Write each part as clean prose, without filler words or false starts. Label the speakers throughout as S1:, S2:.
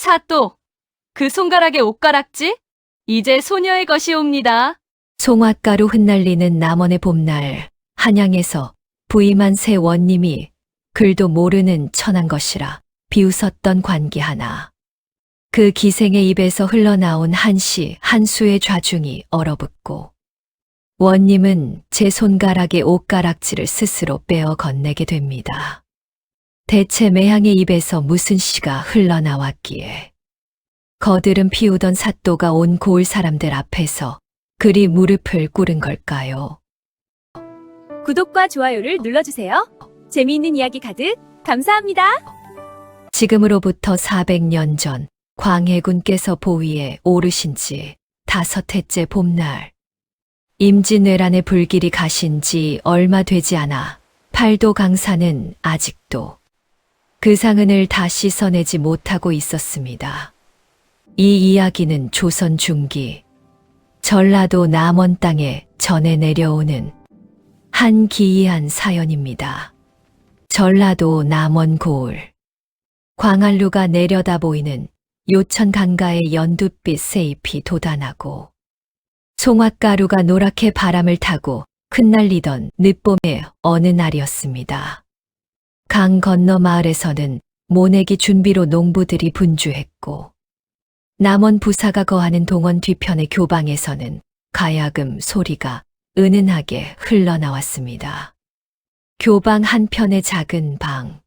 S1: 사또, 그 손가락의 옷가락지? 이제 소녀의 것이옵니다.
S2: 송화가루 흩날리는 남원의 봄날, 한양에서 부임한 새 원님이 글도 모르는 천한 것이라 비웃었던 관기 하나. 그 기생의 입에서 흘러나온 한시 한수의 좌중이 얼어붙고 원님은 제 손가락의 옷가락지를 스스로 빼어 건네게 됩니다. 대체 매향의 입에서 무슨 시가 흘러나왔기에 거드름 피우던 사또가 온 고을 사람들 앞에서 그리 무릎을 꿇은 걸까요?
S3: 구독과 좋아요를 눌러주세요. 재미있는 이야기 가득 감사합니다.
S2: 지금으로부터 400년 전 광해군께서 보위에 오르신 지 5회째 봄날, 임진왜란의 불길이 가신 지 얼마 되지 않아 팔도 강사는 아직도 그 상흔을 다 씻어내지 못하고 있었습니다. 이 이야기는 조선 중기 전라도 남원 땅에 전해 내려오는 한 기이한 사연입니다. 전라도 남원 고을, 광안루가 내려다 보이는 요천 강가의 연두빛 새잎이 돋아나고 송화가루가 노랗게 바람을 타고 흩날리던 늦봄의 어느 날이었습니다. 강 건너 마을에서는 모내기 준비로 농부들이 분주했고 남원 부사가 거하는 동원 뒤편의 교방에서는 가야금 소리가 은은하게 흘러나왔습니다. 교방 한편의 작은 방,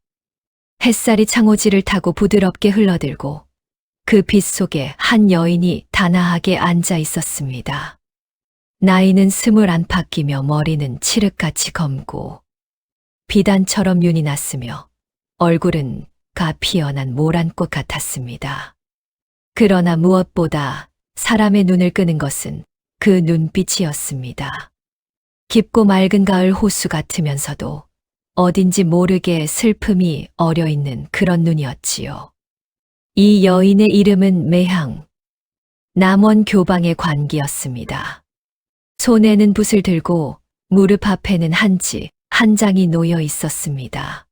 S2: 햇살이 창호지를 타고 부드럽게 흘러들고 그 빛 속에 한 여인이 단아하게 앉아 있었습니다. 나이는 20 안팎이며 머리는 칠흑같이 검고 비단처럼 윤이 났으며 얼굴은 가 피어난 모란꽃 같았습니다. 그러나 무엇보다 사람의 눈을 끄는 것은 그 눈빛이었습니다. 깊고 맑은 가을 호수 같으면서도 어딘지 모르게 슬픔이 어려있는 그런 눈이었지요. 이 여인의 이름은 매향, 남원 교방의 관기였습니다. 손에는 붓을 들고 무릎 앞에는 한지 한 장이 놓여 있었습니다.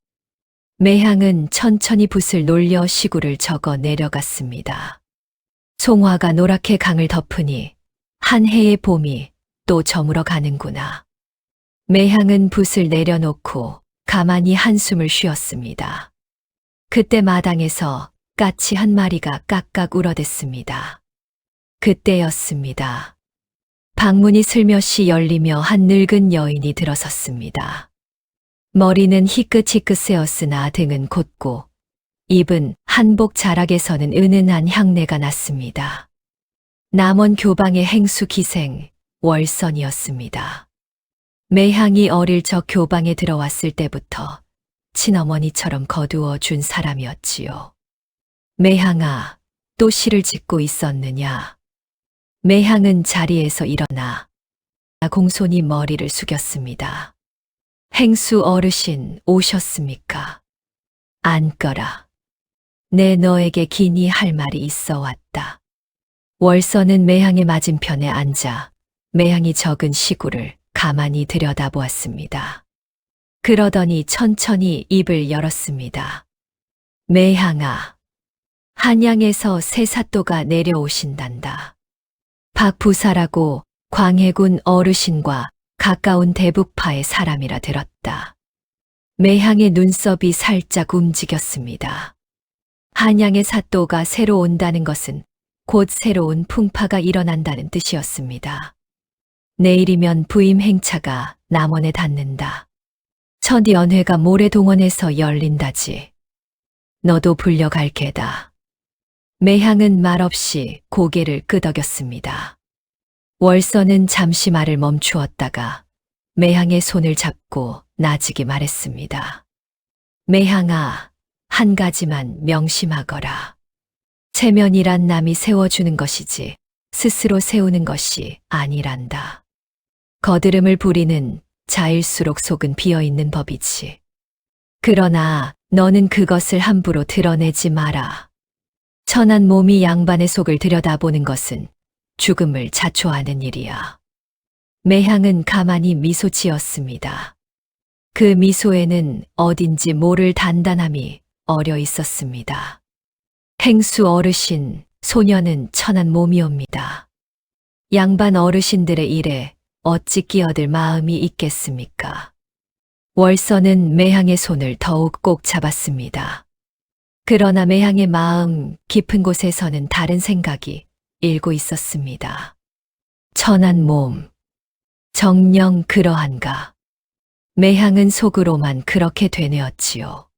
S2: 매향은 천천히 붓을 놀려 시구를 적어 내려갔습니다. 송화가 노랗게 강을 덮으니 한 해의 봄이 또 저물어 가는구나. 매향은 붓을 내려놓고 가만히 한숨을 쉬었습니다. 그때 마당에서 까치 한 마리가 깍깍 울어댔습니다. 그때였습니다. 방문이 슬며시 열리며 한 늙은 여인이 들어섰습니다. 머리는 희끗희끗세었으나 등은 곧고 입은 한복 자락에서는 은은한 향내가 났습니다. 남원 교방의 행수 기생 월선이었습니다. 매향이 어릴 적 교방에 들어왔을 때부터 친어머니처럼 거두어 준 사람이었지요. 매향아, 또 시를 짓고 있었느냐? 매향은 자리에서 일어나 공손히 머리를 숙였습니다. 행수 어르신 오셨습니까? 앉거라. 내 너에게 긴히 할 말이 있어 왔다. 월선은 매향의 맞은편에 앉아 매향이 적은 시구를 가만히 들여다보았습니다. 그러더니 천천히 입을 열었습니다. 매향아, 한양에서 새 사또가 내려오신단다. 박 부사라고 광해군 어르신과 가까운 대북파의 사람이라 들었다. 매향의 눈썹이 살짝 움직였습니다. 한양의 사또가 새로 온다는 것은 곧 새로운 풍파가 일어난다는 뜻이었습니다. 내일이면 부임 행차가 남원에 닿는다. 첫 연회가 모레 동원에서 열린다지. 너도 불려갈 게다. 매향은 말없이 고개를 끄덕였습니다. 월선은 잠시 말을 멈추었다가 매향의 손을 잡고 나지게 말했습니다. 매향아, 한 가지만 명심하거라. 체면이란 남이 세워주는 것이지 스스로 세우는 것이 아니란다. 거드름을 부리는 자일수록 속은 비어있는 법이지. 그러나 너는 그것을 함부로 드러내지 마라. 천한 몸이 양반의 속을 들여다보는 것은 죽음을 자초하는 일이야. 매향은 가만히 미소 지었습니다. 그 미소에는 어딘지 모를 단단함이 어려 있었습니다. 행수 어르신, 소녀는 천한 몸이옵니다. 양반 어르신들의 일에 어찌 끼어들 마음이 있겠습니까? 월서는 매향의 손을 더욱 꼭 잡았습니다. 그러나 매향의 마음 깊은 곳에서는 다른 생각이 일고 있었습니다. 천한 몸, 정녕 그러한가. 매향은 속으로만 그렇게 되뇌었지요.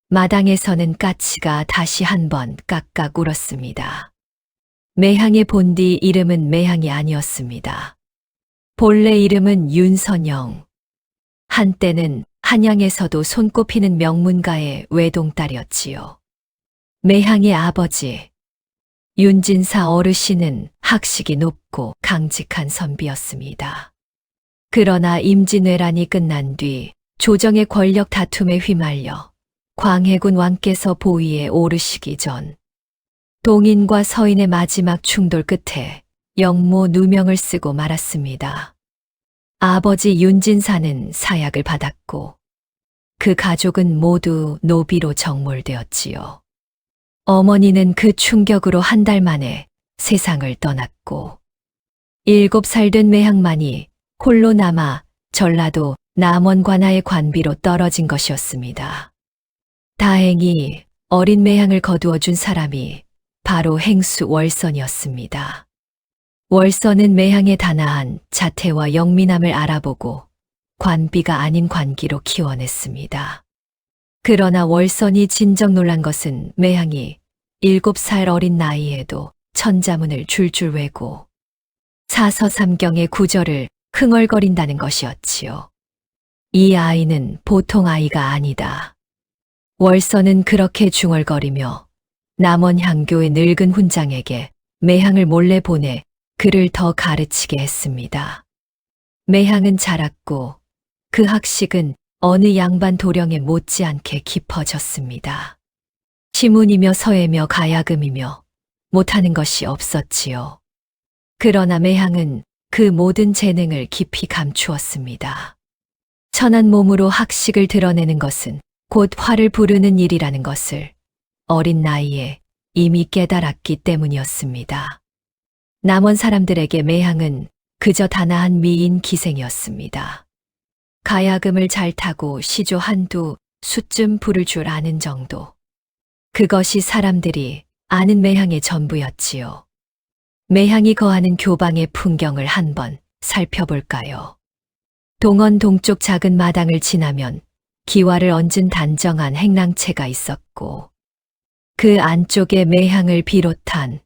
S2: 마당에서는 까치가 다시 한번 깍깍 울었습니다. 매향의 본디 이름은 매향이 아니었습니다. 본래 이름은 윤선영. 한때는 한양에서도 손꼽히는 명문가의 외동딸이었지요. 매향의 아버지, 윤진사 어르신은 학식이 높고 강직한 선비였습니다. 그러나 임진왜란이 끝난 뒤 조정의 권력 다툼에 휘말려 광해군 왕께서 보위에 오르시기 전 동인과 서인의 마지막 충돌 끝에 영모 누명을 쓰고 말았습니다. 아버지 윤진사는 사약을 받았고 그 가족은 모두 노비로 정몰되었지요. 어머니는 그 충격으로 한 달 만에 세상을 떠났고 7살 된 매향만이 홀로 남아 전라도 남원 관아의 관비로 떨어진 것이었습니다. 다행히 어린 매향을 거두어 준 사람이 바로 행수 월선이었습니다. 월선은 매향의 단아한 자태와 영민함을 알아보고 관비가 아닌 관기로 키워냈습니다. 그러나 월선이 진정 놀란 것은 매향이 7살 어린 나이에도 천자문을 줄줄 외고 사서삼경의 구절을 흥얼거린다는 것이었지요. 이 아이는 보통 아이가 아니다. 월선은 그렇게 중얼거리며 남원 향교의 늙은 훈장에게 매향을 몰래 보내 그를 더 가르치게 했습니다. 매향은 자랐고 그 학식은 어느 양반 도령에 못지않게 깊어졌습니다. 시문이며 서예며 가야금이며 못하는 것이 없었지요. 그러나 매향은 그 모든 재능을 깊이 감추었습니다. 천한 몸으로 학식을 드러내는 것은 곧 화를 부르는 일이라는 것을 어린 나이에 이미 깨달았기 때문이었습니다. 남원 사람들에게 매향은 그저 단아한 미인 기생이었습니다. 가야금을 잘 타고 시조 한두 수쯤 부를 줄 아는 정도. 그것이 사람들이 아는 매향의 전부였지요. 매향이 거하는 교방의 풍경을 한번 살펴볼까요? 동원 동쪽 작은 마당을 지나면 기와를 얹은 단정한 행랑채가 있었고 그 안쪽에 매향을 비롯한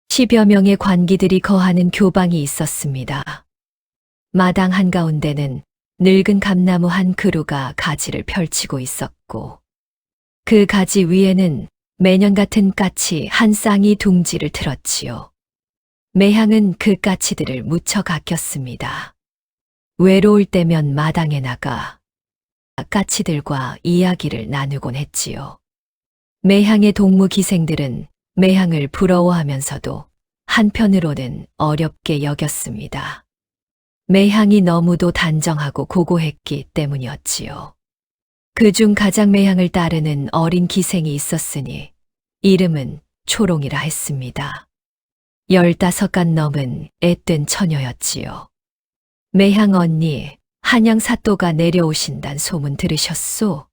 S2: 10여 명의 관기들이 거하는 교방이 있었습니다. 마당 한가운데는 늙은 감나무 한 그루가 가지를 펼치고 있었고 그 가지 위에는 매년 같은 까치 한 쌍이 둥지를 틀었지요. 매향은 그 까치들을 무척 아꼈습니다. 외로울 때면 마당에 나가 까치들과 이야기를 나누곤 했지요. 매향의 동무 기생들은 매향을 부러워하면서도 한편으로는 어렵게 여겼습니다. 매향이 너무도 단정하고 고고했기 때문이었지요. 그중 가장 매향을 따르는 어린 기생이 있었으니 이름은 초롱이라 했습니다. 15간 넘은 앳된 처녀였지요. 매향 언니, 한양 사또가 내려오신단 소문 들으셨소?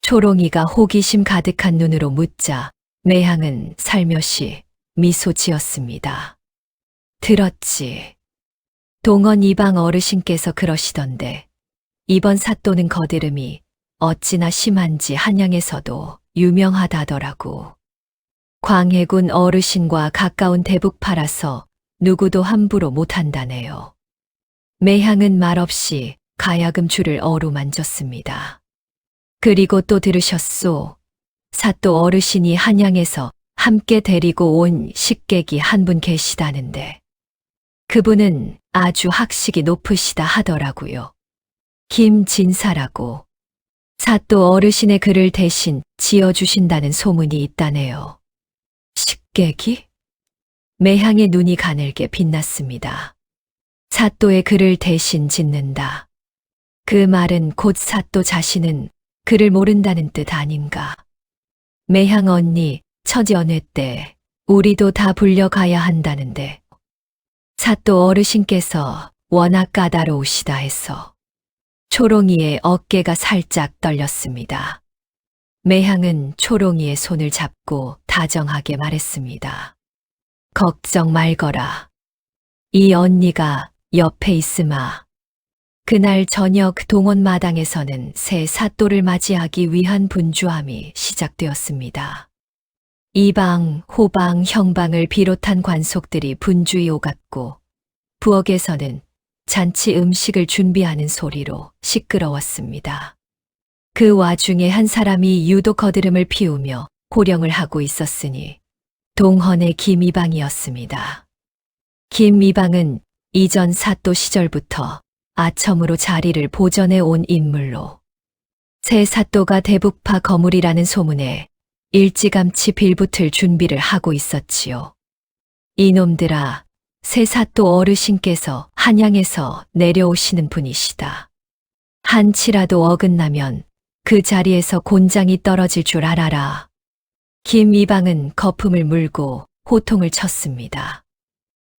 S2: 초롱이가 호기심 가득한 눈으로 묻자 매향은 살며시 미소 지었습니다. 들었지. 동원 이방 어르신께서 그러시던데 이번 사또는 거드름이 어찌나 심한지 한양에서도 유명하다더라고. 광해군 어르신과 가까운 대북파라서 누구도 함부로 못한다네요. 매향은 말없이 가야금 줄을 어루만졌습니다. 그리고 또 들으셨소? 사또 어르신이 한양에서 함께 데리고 온 식객이 한 분 계시다는데 그분은 아주 학식이 높으시다 하더라고요. 김진사라고. 사또 어르신의 글을 대신 지어주신다는 소문이 있다네요. 식객이? 매향의 눈이 가늘게 빛났습니다. 사또의 글을 대신 짓는다. 그 말은 곧 사또 자신은 글을 모른다는 뜻 아닌가. 매향 언니, 처지연회 때 우리도 다 불려가야 한다는데 사또 어르신께서 워낙 까다로우시다 해서 초롱이의 어깨가 살짝 떨렸습니다. 매향은 초롱이의 손을 잡고 다정하게 말했습니다. 걱정 말거라. 이 언니가 옆에 있으마. 그날 저녁 동원마당에서는 새 사또를 맞이하기 위한 분주함이 시작되었습니다. 이방, 호방, 형방을 비롯한 관속들이 분주히 오갔고 부엌에서는 잔치 음식을 준비하는 소리로 시끄러웠습니다. 그 와중에 한 사람이 유독 거드름을 피우며 호령을 하고 있었으니 동헌의 김이방이었습니다. 김이방은 이전 사또 시절부터 아첨으로 자리를 보전해 온 인물로 새 사또가 대북파 거물이라는 소문에 일찌감치 빌붙을 준비를 하고 있었지요. 이놈들아, 새 사또 어르신께서 한양에서 내려오시는 분이시다. 한치라도 어긋나면 그 자리에서 곤장이 떨어질 줄 알아라. 김이방은 거품을 물고 호통을 쳤습니다.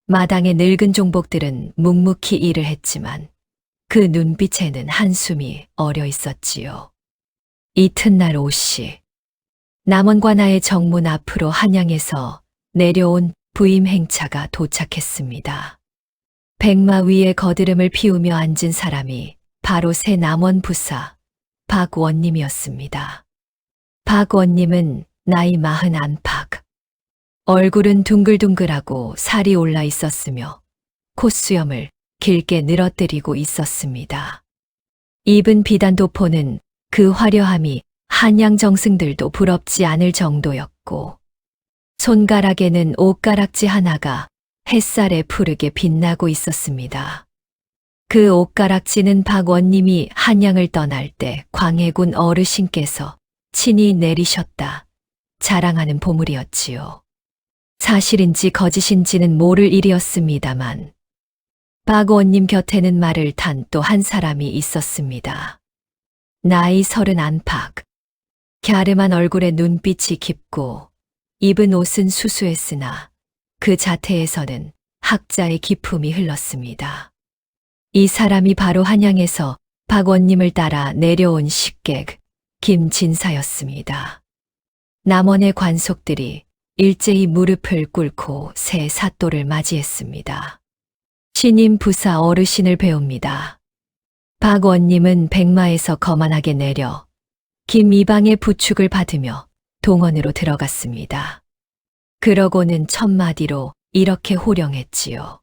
S2: 마당의 늙은 종복들은 묵묵히 일을 했지만 그 눈빛에는 한숨이 어려 있었지요. 이튿날 오씨, 남원관아의 정문 앞으로 한양에서 내려온 부임 행차가 도착했습니다. 백마 위에 거드름을 피우며 앉은 사람이 바로 새 남원 부사 박원님이었습니다. 박원님은 나이 40 안팎. 얼굴은 둥글둥글하고 살이 올라 있었으며 콧수염을 길게 늘어뜨리고 있었습니다. 입은 비단 도포는 그 화려함이 한양 정승들도 부럽지 않을 정도였고 손가락에는 옷가락지 하나가 햇살에 푸르게 빛나고 있었습니다. 그 옷가락지는 박원님이 한양을 떠날 때 광해군 어르신께서 친히 내리셨다 자랑하는 보물이었지요. 사실인지 거짓인지는 모를 일이었습니다만 박원님 곁에는 말을 탄 또 한 사람이 있었습니다. 나이 30 안팎. 갸름한 얼굴에 눈빛이 깊고 입은 옷은 수수했으나 그 자태에서는 학자의 기품이 흘렀습니다. 이 사람이 바로 한양에서 박원님을 따라 내려온 식객 김진사였습니다. 남원의 관속들이 일제히 무릎을 꿇고 새 사또를 맞이했습니다. 신임 부사 어르신을 배웁니다. 박원님은 백마에서 거만하게 내려 김이방의 부축을 받으며 동원으로 들어갔습니다. 그러고는 첫마디로 이렇게 호령했지요.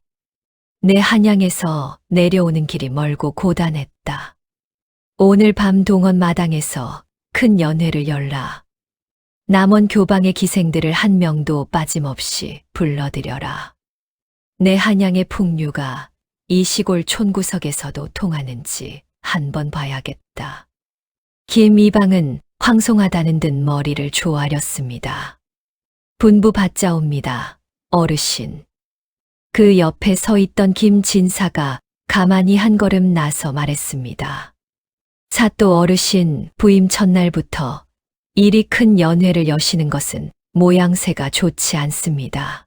S2: 내 한양에서 내려오는 길이 멀고 고단했다. 오늘 밤 동원 마당에서 큰 연회를 열라. 남원 교방의 기생들을 한 명도 빠짐없이 불러들여라. 내 한양의 풍류가 이 시골 촌구석에서도 통하는지 한번 봐야겠다. 김이방은 황송하다는 듯 머리를 조아렸습니다. 분부 받자옵니다, 어르신. 그 옆에 서 있던 김진사가 가만히 한 걸음 나서 말했습니다. 사또 어르신 부임 첫날부터 이리 큰 연회를 여시는 것은 모양새가 좋지 않습니다.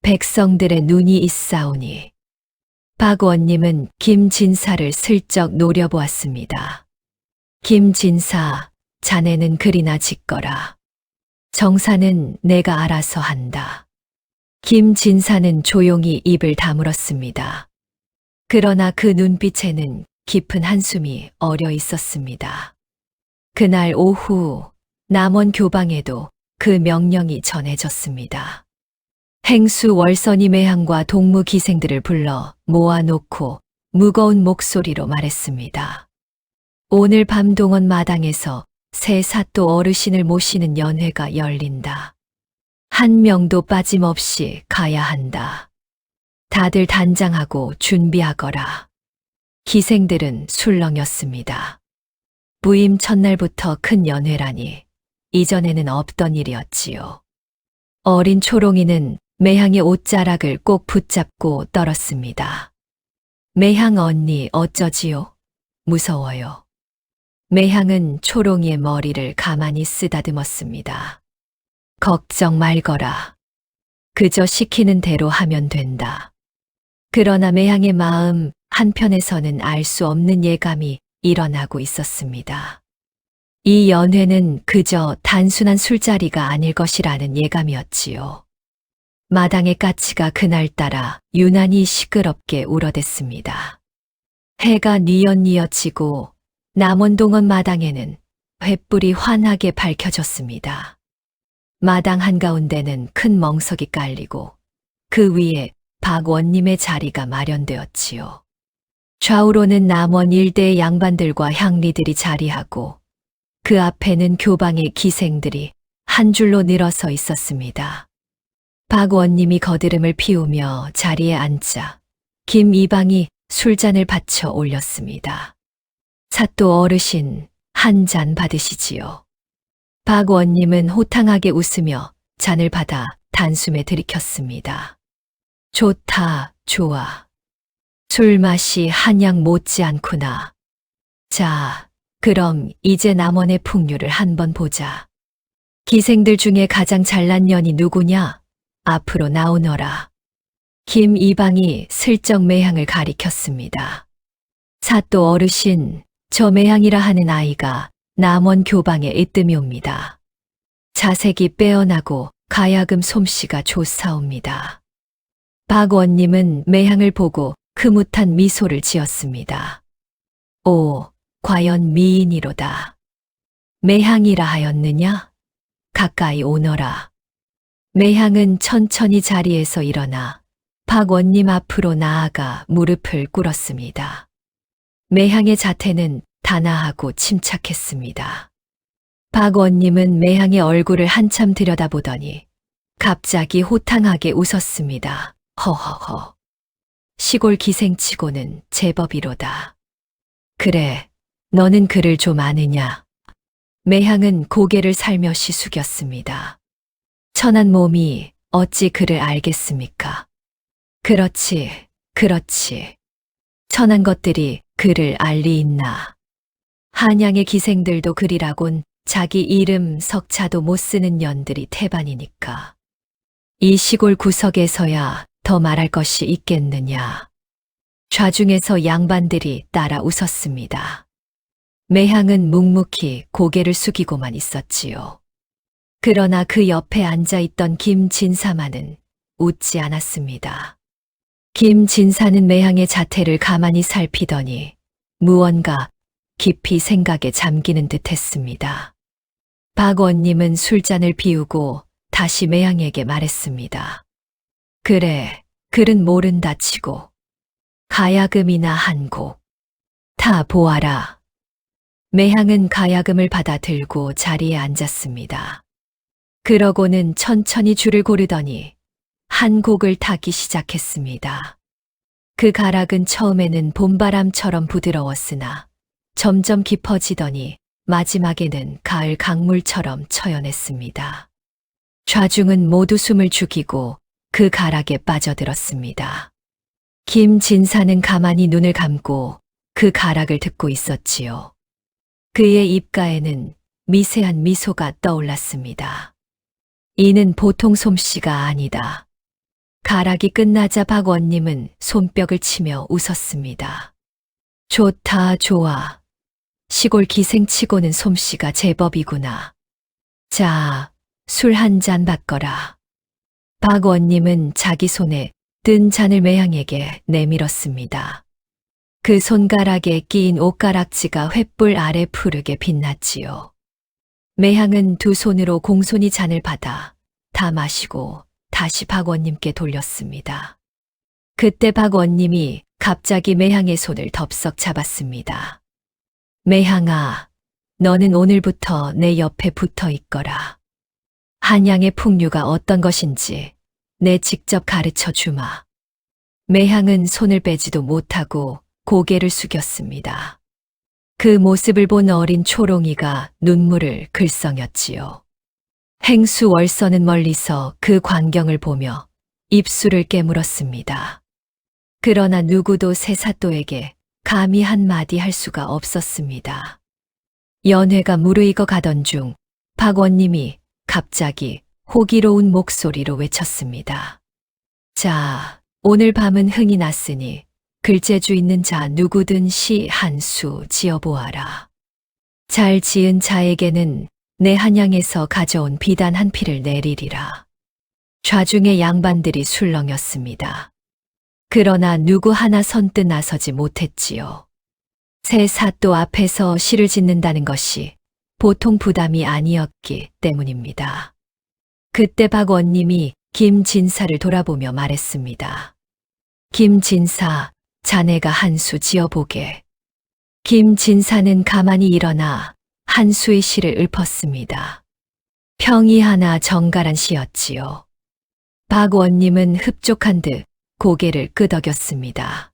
S2: 백성들의 눈이 있사오니. 박원님은 김진사를 슬쩍 노려보았습니다. 김진사, 자네는 그리나 짓거라. 정사는 내가 알아서 한다. 김진사는 조용히 입을 다물었습니다. 그러나 그 눈빛에는 깊은 한숨이 어려 있었습니다. 그날 오후 남원 교방에도 그 명령이 전해졌습니다. 행수 월선이 매향과 동무 기생들을 불러 모아놓고 무거운 목소리로 말했습니다. 오늘 밤 동원 마당에서 새 사또 어르신을 모시는 연회가 열린다. 한 명도 빠짐없이 가야 한다. 다들 단장하고 준비하거라. 기생들은 술렁였습니다. 부임 첫날부터 큰 연회라니 이전에는 없던 일이었지요. 어린 초롱이는 매향의 옷자락을 꼭 붙잡고 떨었습니다. 매향 언니 어쩌지요? 무서워요. 매향은 초롱이의 머리를 가만히 쓰다듬었습니다. 걱정 말거라. 그저 시키는 대로 하면 된다. 그러나 매향의 마음 한편에서는 알 수 없는 예감이 일어나고 있었습니다. 이 연회는 그저 단순한 술자리가 아닐 것이라는 예감이었지요. 마당의 까치가 그날따라 유난히 시끄럽게 울어댔습니다. 해가 뉘엿뉘엿 지고 남원동원 마당에는 횃불이 환하게 밝혀졌습니다. 마당 한가운데는 큰 멍석이 깔리고 그 위에 박원님의 자리가 마련되었지요. 좌우로는 남원 일대의 양반들과 향리들이 자리하고 그 앞에는 교방의 기생들이 한 줄로 늘어서 있었습니다. 박원님이 거드름을 피우며 자리에 앉자 김이방이 술잔을 받쳐 올렸습니다. 사또 어르신, 한 잔 받으시지요. 박원님은 호탕하게 웃으며 잔을 받아 단숨에 들이켰습니다. 좋다, 좋아. 술맛이 한약 못지 않구나. 자, 그럼 이제 남원의 풍류를 한번 보자. 기생들 중에 가장 잘난 년이 누구냐? 앞으로 나오너라. 김이방이 슬쩍 매향을 가리켰습니다. 사또 어르신, 저 매향이라 하는 아이가 남원 교방에 으뜸이옵니다. 자색이 빼어나고 가야금 솜씨가 좋사옵니다. 박원님은 매향을 보고 흐뭇한 미소를 지었습니다. 오, 과연 미인이로다. 매향이라 하였느냐? 가까이 오너라. 매향은 천천히 자리에서 일어나 박원님 앞으로 나아가 무릎을 꿇었습니다. 매향의 자태는 단아하고 침착했습니다. 박원님은 매향의 얼굴을 한참 들여다보더니 갑자기 호탕하게 웃었습니다. 허허허. 시골 기생치고는 제법이로다. 그래, 너는 그를 좀 아느냐? 매향은 고개를 살며시 숙였습니다. 천한 몸이 어찌 그를 알겠습니까? 그렇지, 그렇지. 천한 것들이 그를 알리 있나. 한양의 기생들도 그리라곤 자기 이름 석자도 못 쓰는 년들이 태반이니까. 이 시골 구석에서야 더 말할 것이 있겠느냐. 좌중에서 양반들이 따라 웃었습니다. 매향은 묵묵히 고개를 숙이고만 있었지요. 그러나 그 옆에 앉아있던 김진사만은 웃지 않았습니다. 김진사는 매향의 자태를 가만히 살피더니 무언가 깊이 생각에 잠기는 듯 했습니다. 박원님은 술잔을 비우고 다시 매향에게 말했습니다. 그래, 글은 모른다 치고 가야금이나 한 곡 다 보아라. 매향은 가야금을 받아 들고 자리에 앉았습니다. 그러고는 천천히 줄을 고르더니 한 곡을 타기 시작했습니다. 그 가락은 처음에는 봄바람처럼 부드러웠으나 점점 깊어지더니 마지막에는 가을 강물처럼 처연했습니다. 좌중은 모두 숨을 죽이고 그 가락에 빠져들었습니다. 김진사는 가만히 눈을 감고 그 가락을 듣고 있었지요. 그의 입가에는 미세한 미소가 떠올랐습니다. 이는 보통 솜씨가 아니다. 가락이 끝나자 박원님은 손뼉을 치며 웃었습니다. 좋다, 좋아. 시골 기생치고는 솜씨가 제법이구나. 자, 술 한 잔 받거라. 박원님은 자기 손에 뜬 잔을 매향에게 내밀었습니다. 그 손가락에 끼인 옷가락지가 횃불 아래 푸르게 빛났지요. 매향은 두 손으로 공손히 잔을 받아 다 마시고 다시 박원님께 돌렸습니다. 그때 박원님이 갑자기 매향의 손을 덥석 잡았습니다. 매향아, 너는 오늘부터 내 옆에 붙어 있거라. 한양의 풍류가 어떤 것인지 내 직접 가르쳐 주마. 매향은 손을 빼지도 못하고 고개를 숙였습니다. 그 모습을 본 어린 초롱이가 눈물을 글썽였지요. 행수월서는 멀리서 그 광경을 보며 입술을 깨물었습니다. 그러나 누구도 새사또에게 감히 한마디 할 수가 없었습니다. 연회가 무르익어 가던 중 박원님이 갑자기 호기로운 목소리로 외쳤습니다. 자, 오늘 밤은 흥이 났으니 글재주 있는 자 누구든 시 한 수 지어보아라. 잘 지은 자에게는 내 한양에서 가져온 비단 한 피를 내리리라. 좌중의 양반들이 술렁였습니다. 그러나 누구 하나 선뜻 나서지 못했지요. 새 사또 앞에서 시를 짓는다는 것이 보통 부담이 아니었기 때문입니다. 그때 박 원님이 김진사를 돌아보며 말했습니다. 김진사, 자네가 한 수 지어보게. 김진사는 가만히 일어나 한 수의 시를 읊었습니다. 평이 하나 정갈한 시였지요. 박 원님은 흡족한 듯 고개를 끄덕였습니다.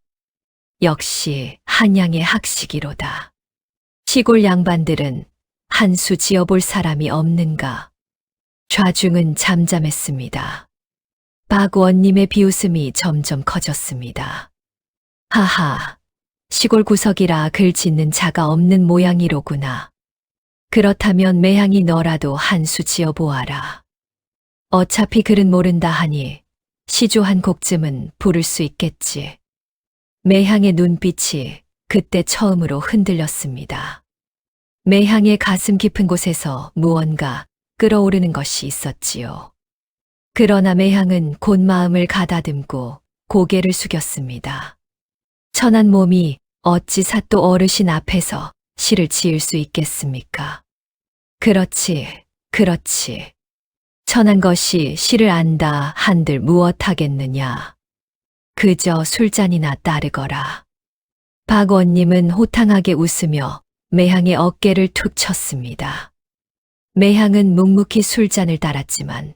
S2: 역시 한양의 학식이로다. 시골 양반들은 한 수 지어볼 사람이 없는가. 좌중은 잠잠했습니다. 박 원님의 비웃음이 점점 커졌습니다. 하하, 시골 구석이라 글 짓는 자가 없는 모양이로구나. 그렇다면 매향이 너라도 한 수 지어보아라. 어차피 글은 모른다 하니 시조 한 곡쯤은 부를 수 있겠지. 매향의 눈빛이 그때 처음으로 흔들렸습니다. 매향의 가슴 깊은 곳에서 무언가 끓어오르는 것이 있었지요. 그러나 매향은 곧 마음을 가다듬고 고개를 숙였습니다. 천한 몸이 어찌 사또 어르신 앞에서 시를 지을 수 있겠습니까? 그렇지, 그렇지. 천한 것이 시를 안다 한들 무엇하겠느냐. 그저 술잔이나 따르거라. 박 원님은 호탕하게 웃으며 매향의 어깨를 툭 쳤습니다. 매향은 묵묵히 술잔을 따랐지만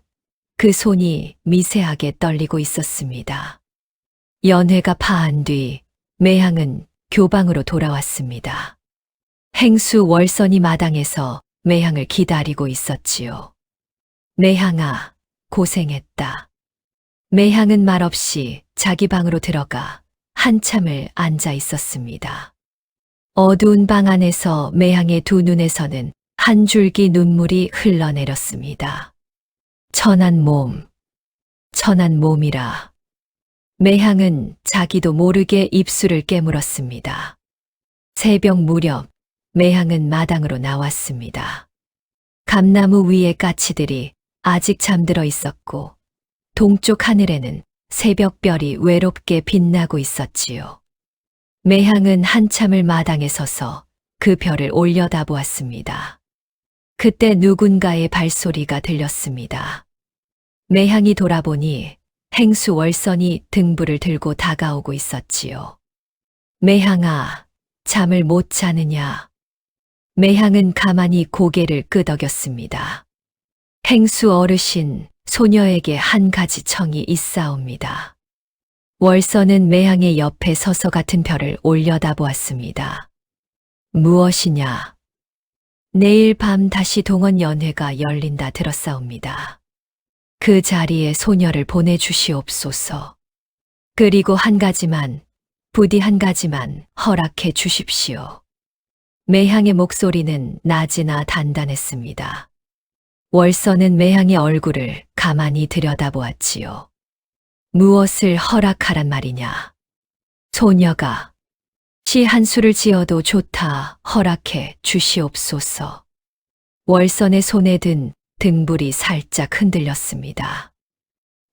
S2: 그 손이 미세하게 떨리고 있었습니다. 연회가 파한 뒤 매향은 교방으로 돌아왔습니다. 행수 월선이 마당에서 매향을 기다리고 있었지요. 매향아, 고생했다. 매향은 말없이 자기 방으로 들어가 한참을 앉아 있었습니다. 어두운 방 안에서 매향의 두 눈에서는 한 줄기 눈물이 흘러내렸습니다. 천한 몸, 천한 몸이라. 매향은 자기도 모르게 입술을 깨물었습니다. 새벽 무렵 매향은 마당으로 나왔습니다. 감나무 위에 까치들이 아직 잠들어 있었고 동쪽 하늘에는 새벽별이 외롭게 빛나고 있었지요. 매향은 한참을 마당에 서서 그 별을 올려다보았습니다. 그때 누군가의 발소리가 들렸습니다. 매향이 돌아보니 행수 월선이 등불을 들고 다가오고 있었지요. 매향아, 잠을 못 자느냐? 매향은 가만히 고개를 끄덕였습니다. 행수 어르신, 소녀에게 한 가지 청이 있사옵니다. 월선은 매향의 옆에 서서 같은 별을 올려다보았습니다. 무엇이냐? 내일 밤 다시 동원 연회가 열린다 들었사옵니다. 그 자리에 소녀를 보내주시옵소서. 그리고 한 가지만, 부디 한 가지만 허락해 주십시오. 매향의 목소리는 낮으나 단단했습니다. 월선은 매향의 얼굴을 가만히 들여다보았지요. 무엇을 허락하란 말이냐? 소녀가 시 한 수를 지어도 좋다 허락해 주시옵소서. 월선의 손에 든 등불이 살짝 흔들렸습니다.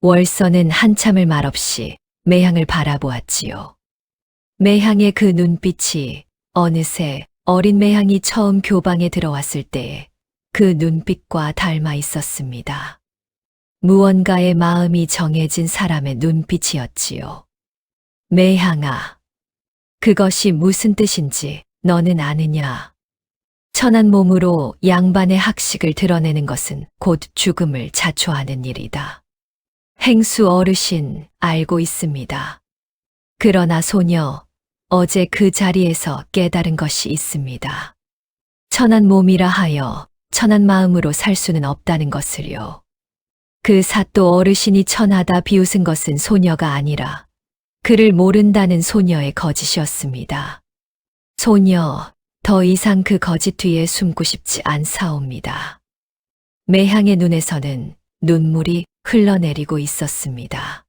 S2: 월선은 한참을 말없이 매향을 바라보았지요. 매향의 그 눈빛이 어느새 어린 매향이 처음 교방에 들어왔을 때의 그 눈빛과 닮아 있었습니다. 무언가의 마음이 정해진 사람의 눈빛이었지요. 매향아, 그것이 무슨 뜻인지 너는 아느냐? 천한 몸으로 양반의 학식을 드러내는 것은 곧 죽음을 자초하는 일이다. 행수 어르신 알고 있습니다. 그러나 소녀, 어제 그 자리에서 깨달은 것이 있습니다. 천한 몸이라 하여 천한 마음으로 살 수는 없다는 것을요. 그 사또 어르신이 천하다 비웃은 것은 소녀가 아니라 그를 모른다는 소녀의 거짓이었습니다. 소녀, 더 이상 그 거짓 뒤에 숨고 싶지 않사옵니다. 매향의 눈에서는 눈물이 흘러내리고 있었습니다.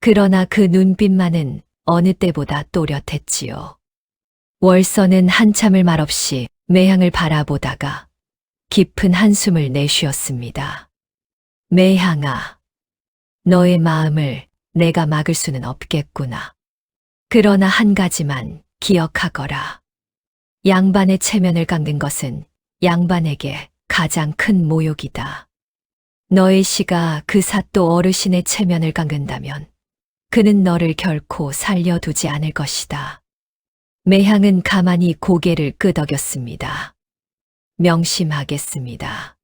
S2: 그러나 그 눈빛만은 어느 때보다 또렷했지요. 월서는 한참을 말없이 매향을 바라보다가 깊은 한숨을 내쉬었습니다. 매향아, 너의 마음을 내가 막을 수는 없겠구나. 그러나 한 가지만 기억하거라. 양반의 체면을 깎는 것은 양반에게 가장 큰 모욕이다. 너의 시가 그 사또 어르신의 체면을 깎는다면 그는 너를 결코 살려두지 않을 것이다. 매향은 가만히 고개를 끄덕였습니다. 명심하겠습니다.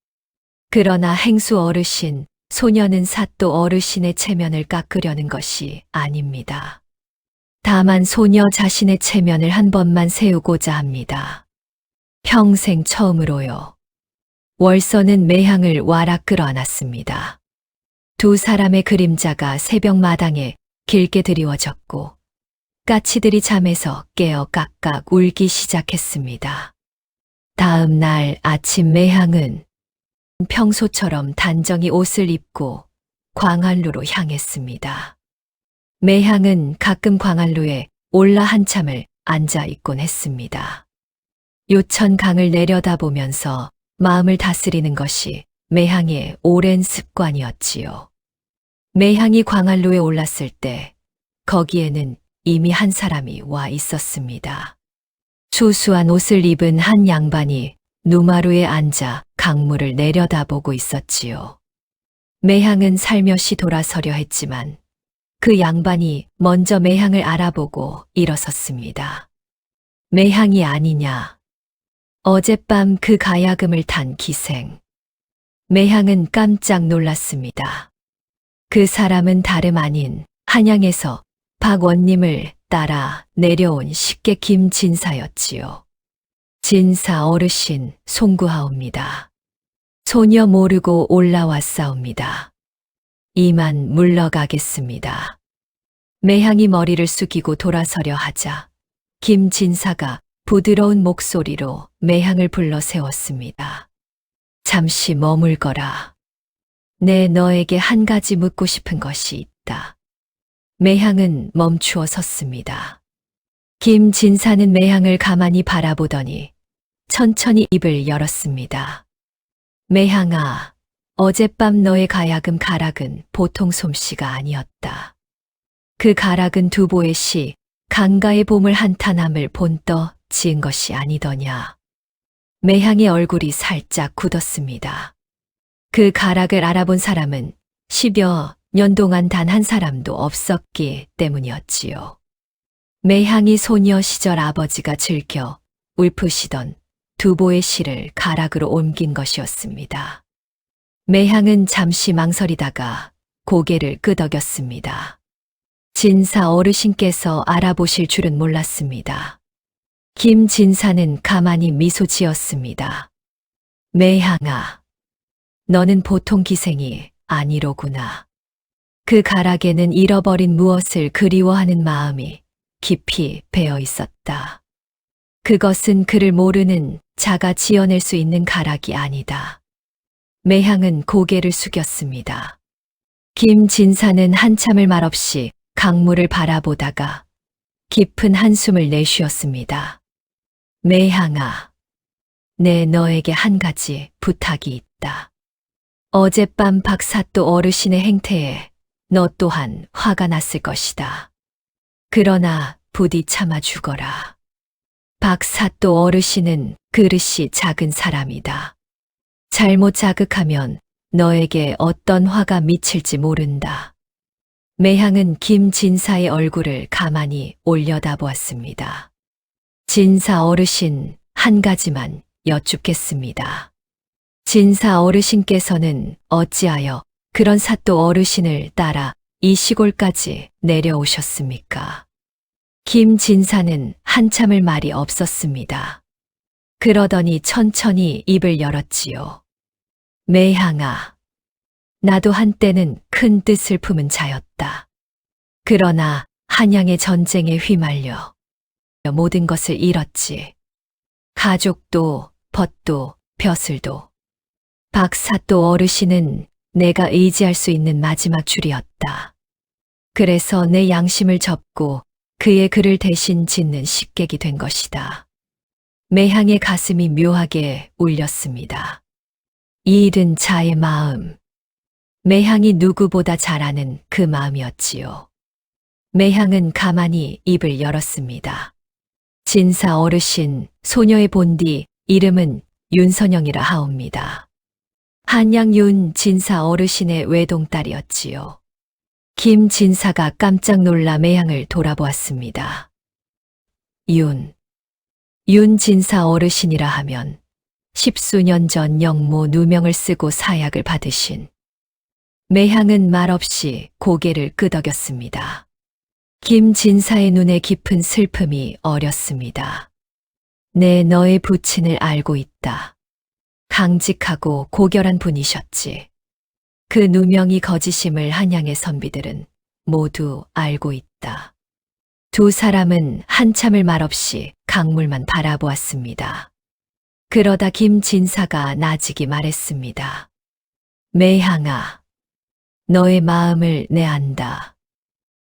S2: 그러나 행수 어르신, 소녀는 사또 어르신의 체면을 깎으려는 것이 아닙니다. 다만 소녀 자신의 체면을 한 번만 세우고자 합니다. 평생 처음으로요. 월서는 매향을 와락 끌어안았습니다. 두 사람의 그림자가 새벽 마당에 길게 드리워졌고 까치들이 잠에서 깨어 깍깍 울기 시작했습니다. 다음 날 아침 매향은 평소처럼 단정히 옷을 입고 광안루로 향했습니다. 매향은 가끔 광안루에 올라 한참을 앉아 있곤 했습니다. 요천강을 내려다보면서 마음을 다스리는 것이 매향의 오랜 습관이었지요. 매향이 광안루에 올랐을 때 거기에는 이미 한 사람이 와 있었습니다. 수수한 옷을 입은 한 양반이 누마루에 앉아 강물을 내려다보고 있었지요. 매향은 살며시 돌아서려 했지만 그 양반이 먼저 매향을 알아보고 일어섰습니다. 매향이 아니냐. 어젯밤 그 가야금을 탄 기생. 매향은 깜짝 놀랐습니다. 그 사람은 다름 아닌 한양에서 박원님을 따라 내려온 식객 김진사였지요. 진사 어르신 송구하옵니다. 소녀 모르고 올라왔사옵니다. 이만 물러가겠습니다. 매향이 머리를 숙이고 돌아서려 하자 김진사가 부드러운 목소리로 매향을 불러 세웠습니다. 잠시 머물거라. 내 너에게 한 가지 묻고 싶은 것이 있다. 매향은 멈추어 섰습니다. 김진사는 매향을 가만히 바라보더니 천천히 입을 열었습니다. 매향아, 어젯밤 너의 가야금 가락은 보통 솜씨가 아니었다. 그 가락은 두보의 시 강가의 봄을 한탄함을 본떠 지은 것이 아니더냐. 매향의 얼굴이 살짝 굳었습니다. 그 가락을 알아본 사람은 10여 년 동안 단 한 사람도 없었기 때문이었지요. 매향이 소녀 시절 아버지가 즐겨 울프시던 두보의 시를 가락으로 옮긴 것이었습니다. 매향은 잠시 망설이다가 고개를 끄덕였습니다. 진사 어르신께서 알아보실 줄은 몰랐습니다. 김진사는 가만히 미소 지었습니다. 매향아, 너는 보통 기생이 아니로구나. 그 가락에는 잃어버린 무엇을 그리워하는 마음이 깊이 배어 있었다. 그것은 그를 모르는 자가 지어낼 수 있는 가락이 아니다. 매향은 고개를 숙였습니다. 김진사는 한참을 말없이 강물을 바라보다가 깊은 한숨을 내쉬었습니다. 매향아, 내 너에게 한 가지 부탁이 있다. 어젯밤 박사또 어르신의 행태에 너 또한 화가 났을 것이다. 그러나 부디 참아 주거라. 박사또 어르신은 그릇이 작은 사람이다. 잘못 자극하면 너에게 어떤 화가 미칠지 모른다. 매향은 김진사의 얼굴을 가만히 올려다보았습니다. 진사 어르신, 한 가지만 여쭙겠습니다. 진사 어르신께서는 어찌하여 그런 사또 어르신을 따라 이 시골까지 내려오셨습니까? 김진사는 한참을 말이 없었습니다. 그러더니 천천히 입을 열었지요. 매향아, 나도 한때는 큰 뜻을 품은 자였다. 그러나 한양의 전쟁에 휘말려 모든 것을 잃었지. 가족도, 벗도, 벼슬도. 박사또 어르신은 내가 의지할 수 있는 마지막 줄이었다. 그래서 내 양심을 접고 그의 글을 대신 짓는 식객이 된 것이다. 매향의 가슴이 묘하게 울렸습니다. 이 일은 자의 마음. 매향이 누구보다 잘 아는 그 마음이었지요. 매향은 가만히 입을 열었습니다. 진사 어르신, 소녀의 본디, 이름은 윤선영이라 하옵니다. 한양윤 진사 어르신의 외동딸이었지요. 김 진사가 깜짝 놀라 매향을 돌아보았습니다. 윤 진사 어르신이라 하면 십수년 전 영모 누명을 쓰고 사약을 받으신. 매향은 말없이 고개를 끄덕였습니다. 김 진사의 눈에 깊은 슬픔이 어렸습니다. 내 너의 부친을 알고 있다. 강직하고 고결한 분이셨지. 그 누명이 거짓임을 한양의 선비들은 모두 알고 있다. 두 사람은 한참을 말없이 강물만 바라보았습니다. 그러다 김 진사가 나직이 말했습니다. 매향아, 너의 마음을 내 안다.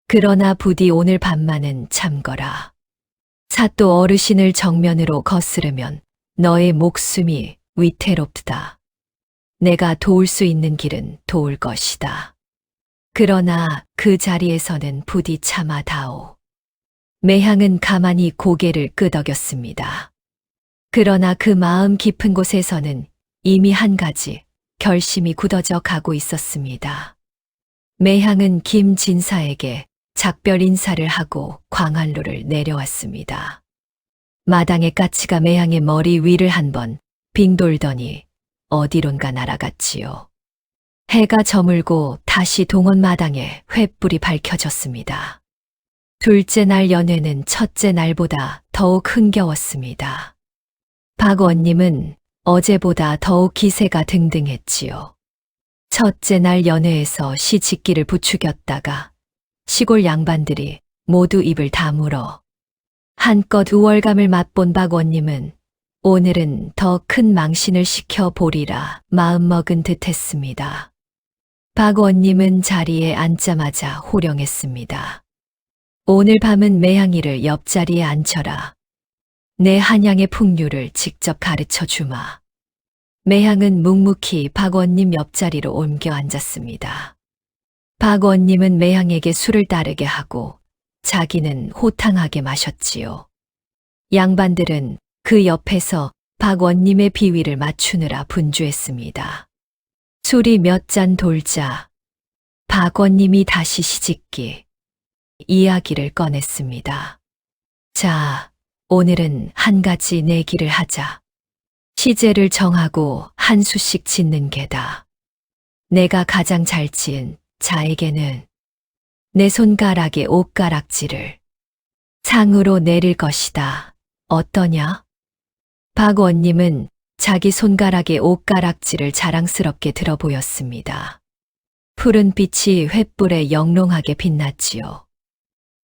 S2: 그러나 부디 오늘 밤만은 참거라. 사또 어르신을 정면으로 거스르면 너의 목숨이 위태롭다. 내가 도울 수 있는 길은 도울 것이다. 그러나 그 자리에서는 부디 참아다오. 매향은 가만히 고개를 끄덕였습니다. 그러나 그 마음 깊은 곳에서는 이미 한 가지 결심이 굳어져 가고 있었습니다. 매향은 김 진사에게 작별 인사를 하고 광안로를 내려왔습니다. 마당의 까치가 매향의 머리 위를 한번 빙 돌더니 어디론가 날아갔지요. 해가 저물고 다시 동원 마당에 횃불이 밝혀졌습니다. 둘째 날 연회는 첫째 날보다 더욱 흥겨웠습니다. 박원님은 어제보다 더욱 기세가 등등했지요. 첫째 날 연회에서 시 짓기를 부추겼다가 시골 양반들이 모두 입을 다물어 한껏 우월감을 맛본 박원님은 오늘은 더 큰 망신을 시켜보리라 마음먹은 듯 했습니다. 박원님은 자리에 앉자마자 호령했습니다. 오늘 밤은 매향이를 옆자리에 앉혀라. 내 한양의 풍류를 직접 가르쳐 주마. 매향은 묵묵히 박원님 옆자리로 옮겨 앉았습니다. 박원님은 매향에게 술을 따르게 하고 자기는 호탕하게 마셨지요. 양반들은 그 옆에서 박원님의 비위를 맞추느라 분주했습니다. 술이 몇 잔 돌자 박원님이 다시 시집기 이야기를 꺼냈습니다. 자, 오늘은 한 가지 내기를 하자. 시제를 정하고 한 수씩 짓는 게다. 내가 가장 잘 지은 자에게는 내 손가락의 옷가락질을 상으로 내릴 것이다. 어떠냐? 박원님은 자기 손가락의 옷가락질을 자랑스럽게 들어 보였습니다. 푸른 빛이 횃불에 영롱하게 빛났지요.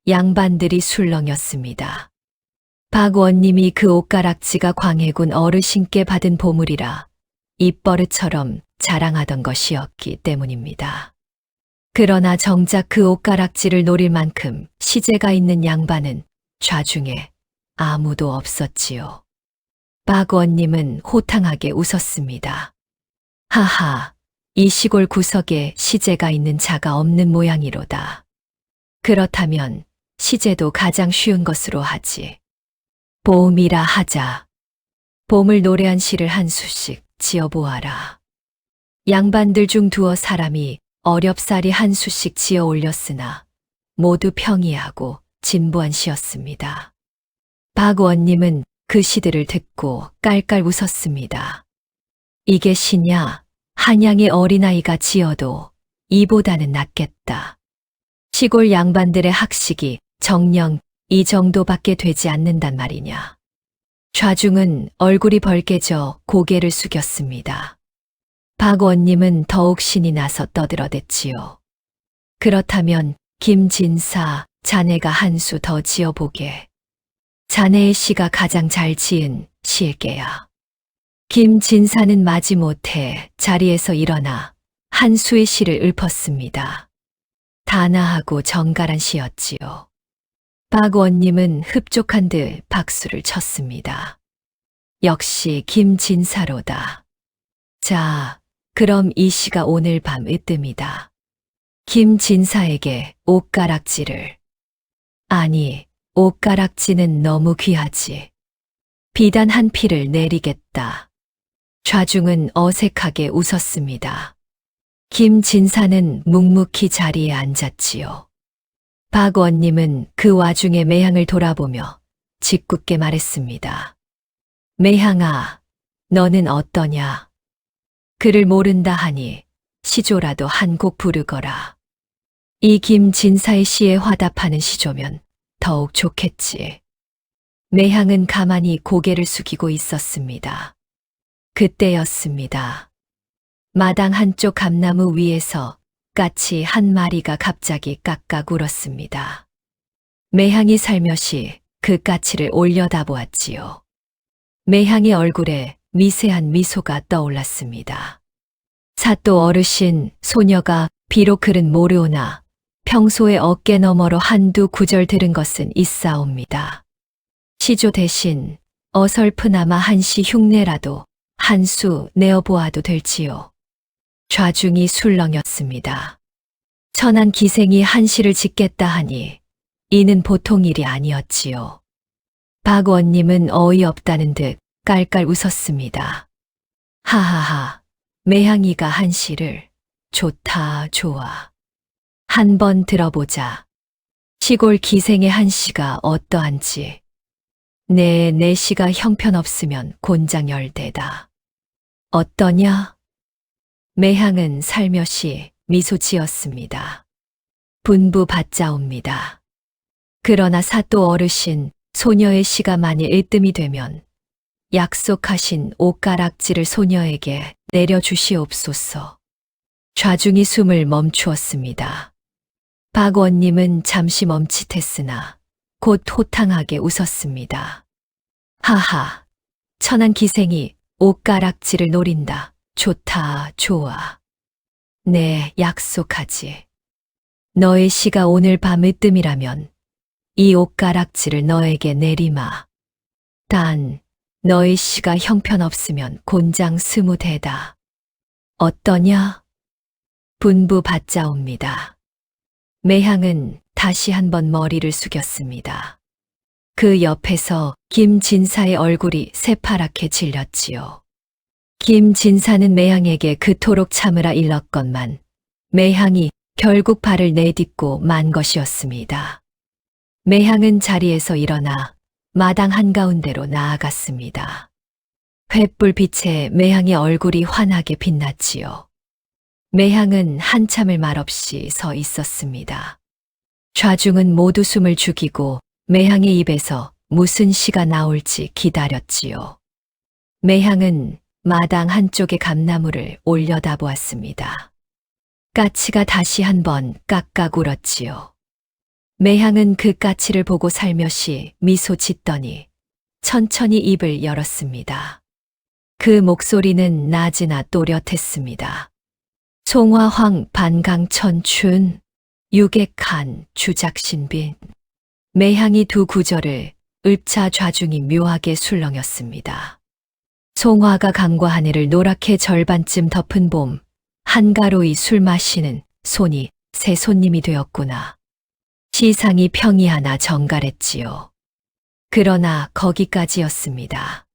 S2: 양반들이 술렁였습니다. 박원님이 그 옷가락지가 광해군 어르신께 받은 보물이라 입버릇처럼 자랑하던 것이었기 때문입니다. 그러나 정작 그 옷가락지를 노릴 만큼 시제가 있는 양반은 좌중에 아무도 없었지요. 박원님은 호탕하게 웃었습니다. 하하, 이 시골 구석에 시제가 있는 자가 없는 모양이로다. 그렇다면 시제도 가장 쉬운 것으로 하지. 봄이라 하자. 봄을 노래한 시를 한 수씩 지어보아라. 양반들 중 두어 사람이 어렵사리 한 수씩 지어 올렸으나 모두 평이하고 진부한 시였습니다. 박원님은 그 시들을 듣고 깔깔 웃었습니다. 이게 시냐? 한양의 어린아이가 지어도 이보다는 낫겠다. 시골 양반들의 학식이 정녕 이 정도밖에 되지 않는단 말이냐. 좌중은 얼굴이 벌개져 고개를 숙였습니다. 박원님은 더욱 신이 나서 떠들어댔지요. 그렇다면 김진사, 자네가 한 수 더 지어보게. 자네의 시가 가장 잘 지은 시일게야. 김진사는 마지못해 자리에서 일어나 한수의 시를 읊었습니다. 단아하고 정갈한 시였지요. 박원님은 흡족한 듯 박수를 쳤습니다. 역시 김진사로다. 자, 그럼 이 시가 오늘 밤 으뜸이다. 김진사에게 옷가락지를. 아니, 옷가락지는 너무 귀하지. 비단 한 피를 내리겠다. 좌중은 어색하게 웃었습니다. 김진사는 묵묵히 자리에 앉았지요. 박원님은 그 와중에 매향을 돌아보며 짓궂게 말했습니다. 매향아, 너는 어떠냐? 그를 모른다 하니 시조라도 한 곡 부르거라. 이 김진사의 시에 화답하는 시조면 더욱 좋겠지. 매향은 가만히 고개를 숙이고 있었습니다. 그때였습니다. 마당 한쪽 감나무 위에서 까치 한 마리가 갑자기 깍깍 울었습니다. 매향이 살며시 그 까치를 올려다보았지요. 매향의 얼굴에 미세한 미소가 떠올랐습니다. 사또 어르신, 소녀가 비록 글은 모르오나 평소에 어깨 너머로 한두 구절 들은 것은 있사옵니다. 시조 대신 어설프나마 한시 흉내라도 한 수 내어보아도 될지요. 좌중이 술렁였습니다. 천한 기생이 한시를 짓겠다 하니 이는 보통 일이 아니었지요. 박원님은 어이없다는 듯 깔깔 웃었습니다. 하하하, 매향이가 한시를 좋다 좋아. 한번 들어보자. 시골 기생의 한시가 어떠한지. 내 시가 형편없으면 곤장 열대다. 어떠냐? 매향은 살며시 미소 지었습니다. 분부 받자옵니다. 그러나 사또 어르신, 소녀의 시가 만일 으뜸이 되면 약속하신 옷가락지를 소녀에게 내려주시옵소서. 좌중이 숨을 멈추었습니다. 박원님은 잠시 멈칫했으나 곧 호탕하게 웃었습니다. 하하, 천한 기생이 옷가락지를 노린다. 좋다, 좋아. 네, 약속하지. 너의 시가 오늘 밤 으뜸이라면 이 옷가락지를 너에게 내리마. 단, 너의 시가 형편없으면 곤장 20대다. 어떠냐? 분부 받자옵니다. 매향은 다시 한번 머리를 숙였습니다. 그 옆에서 김진사의 얼굴이 새파랗게 질렸지요. 김진사는 매향에게 그토록 참으라 일렀건만 매향이 결국 발을 내딛고 만 것이었습니다. 매향은 자리에서 일어나 마당 한가운데로 나아갔습니다. 횃불 빛에 매향의 얼굴이 환하게 빛났지요. 매향은 한참을 말없이 서 있었습니다. 좌중은 모두 숨을 죽이고 매향의 입에서 무슨 시가 나올지 기다렸지요. 매향은 마당 한쪽의 감나무를 올려다보았습니다. 까치가 다시 한번 깍깍 울었지요. 매향은 그 까치를 보고 살며시 미소 짓더니 천천히 입을 열었습니다. 그 목소리는 낮으나 또렷했습니다. 송화황 반강천춘 유객한 주작신빈. 매향이 두 구절을 읊자 좌중이 묘하게 술렁였습니다. 송화가 강과 하늘을 노랗게 절반쯤 덮은 봄, 한가로이 술 마시는 손이 새 손님이 되었구나. 시상이 평이하나 정갈했지요. 그러나 거기까지였습니다.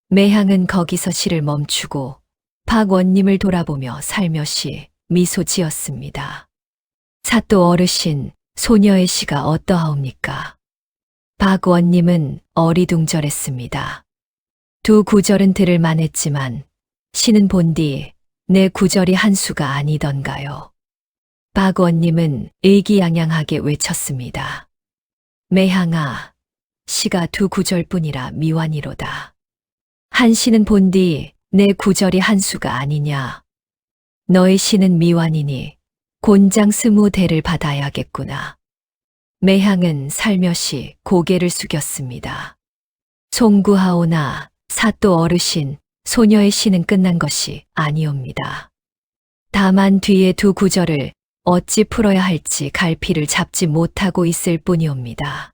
S2: 매향은 거기서 시를 멈추고 박원님을 돌아보며 살며시 미소 지었습니다. 사또 어르신, 소녀의 시가 어떠하옵니까? 박원님은 어리둥절했습니다. 두 구절은 들을 만했지만 시는 본디 내 구절이 한 수가 아니던가요? 박원님은 의기양양하게 외쳤습니다. 매향아, 시가 두 구절뿐이라 미완이로다. 한 시는 본디 내 구절이 한 수가 아니냐. 너의 시는 미완이니 곤장 20대를 받아야겠구나. 매향은 살며시 고개를 숙였습니다. 송구하오나 사또 어르신, 소녀의 시는 끝난 것이 아니옵니다. 다만 뒤에 두 구절을 어찌 풀어야 할지 갈피를 잡지 못하고 있을 뿐이옵니다.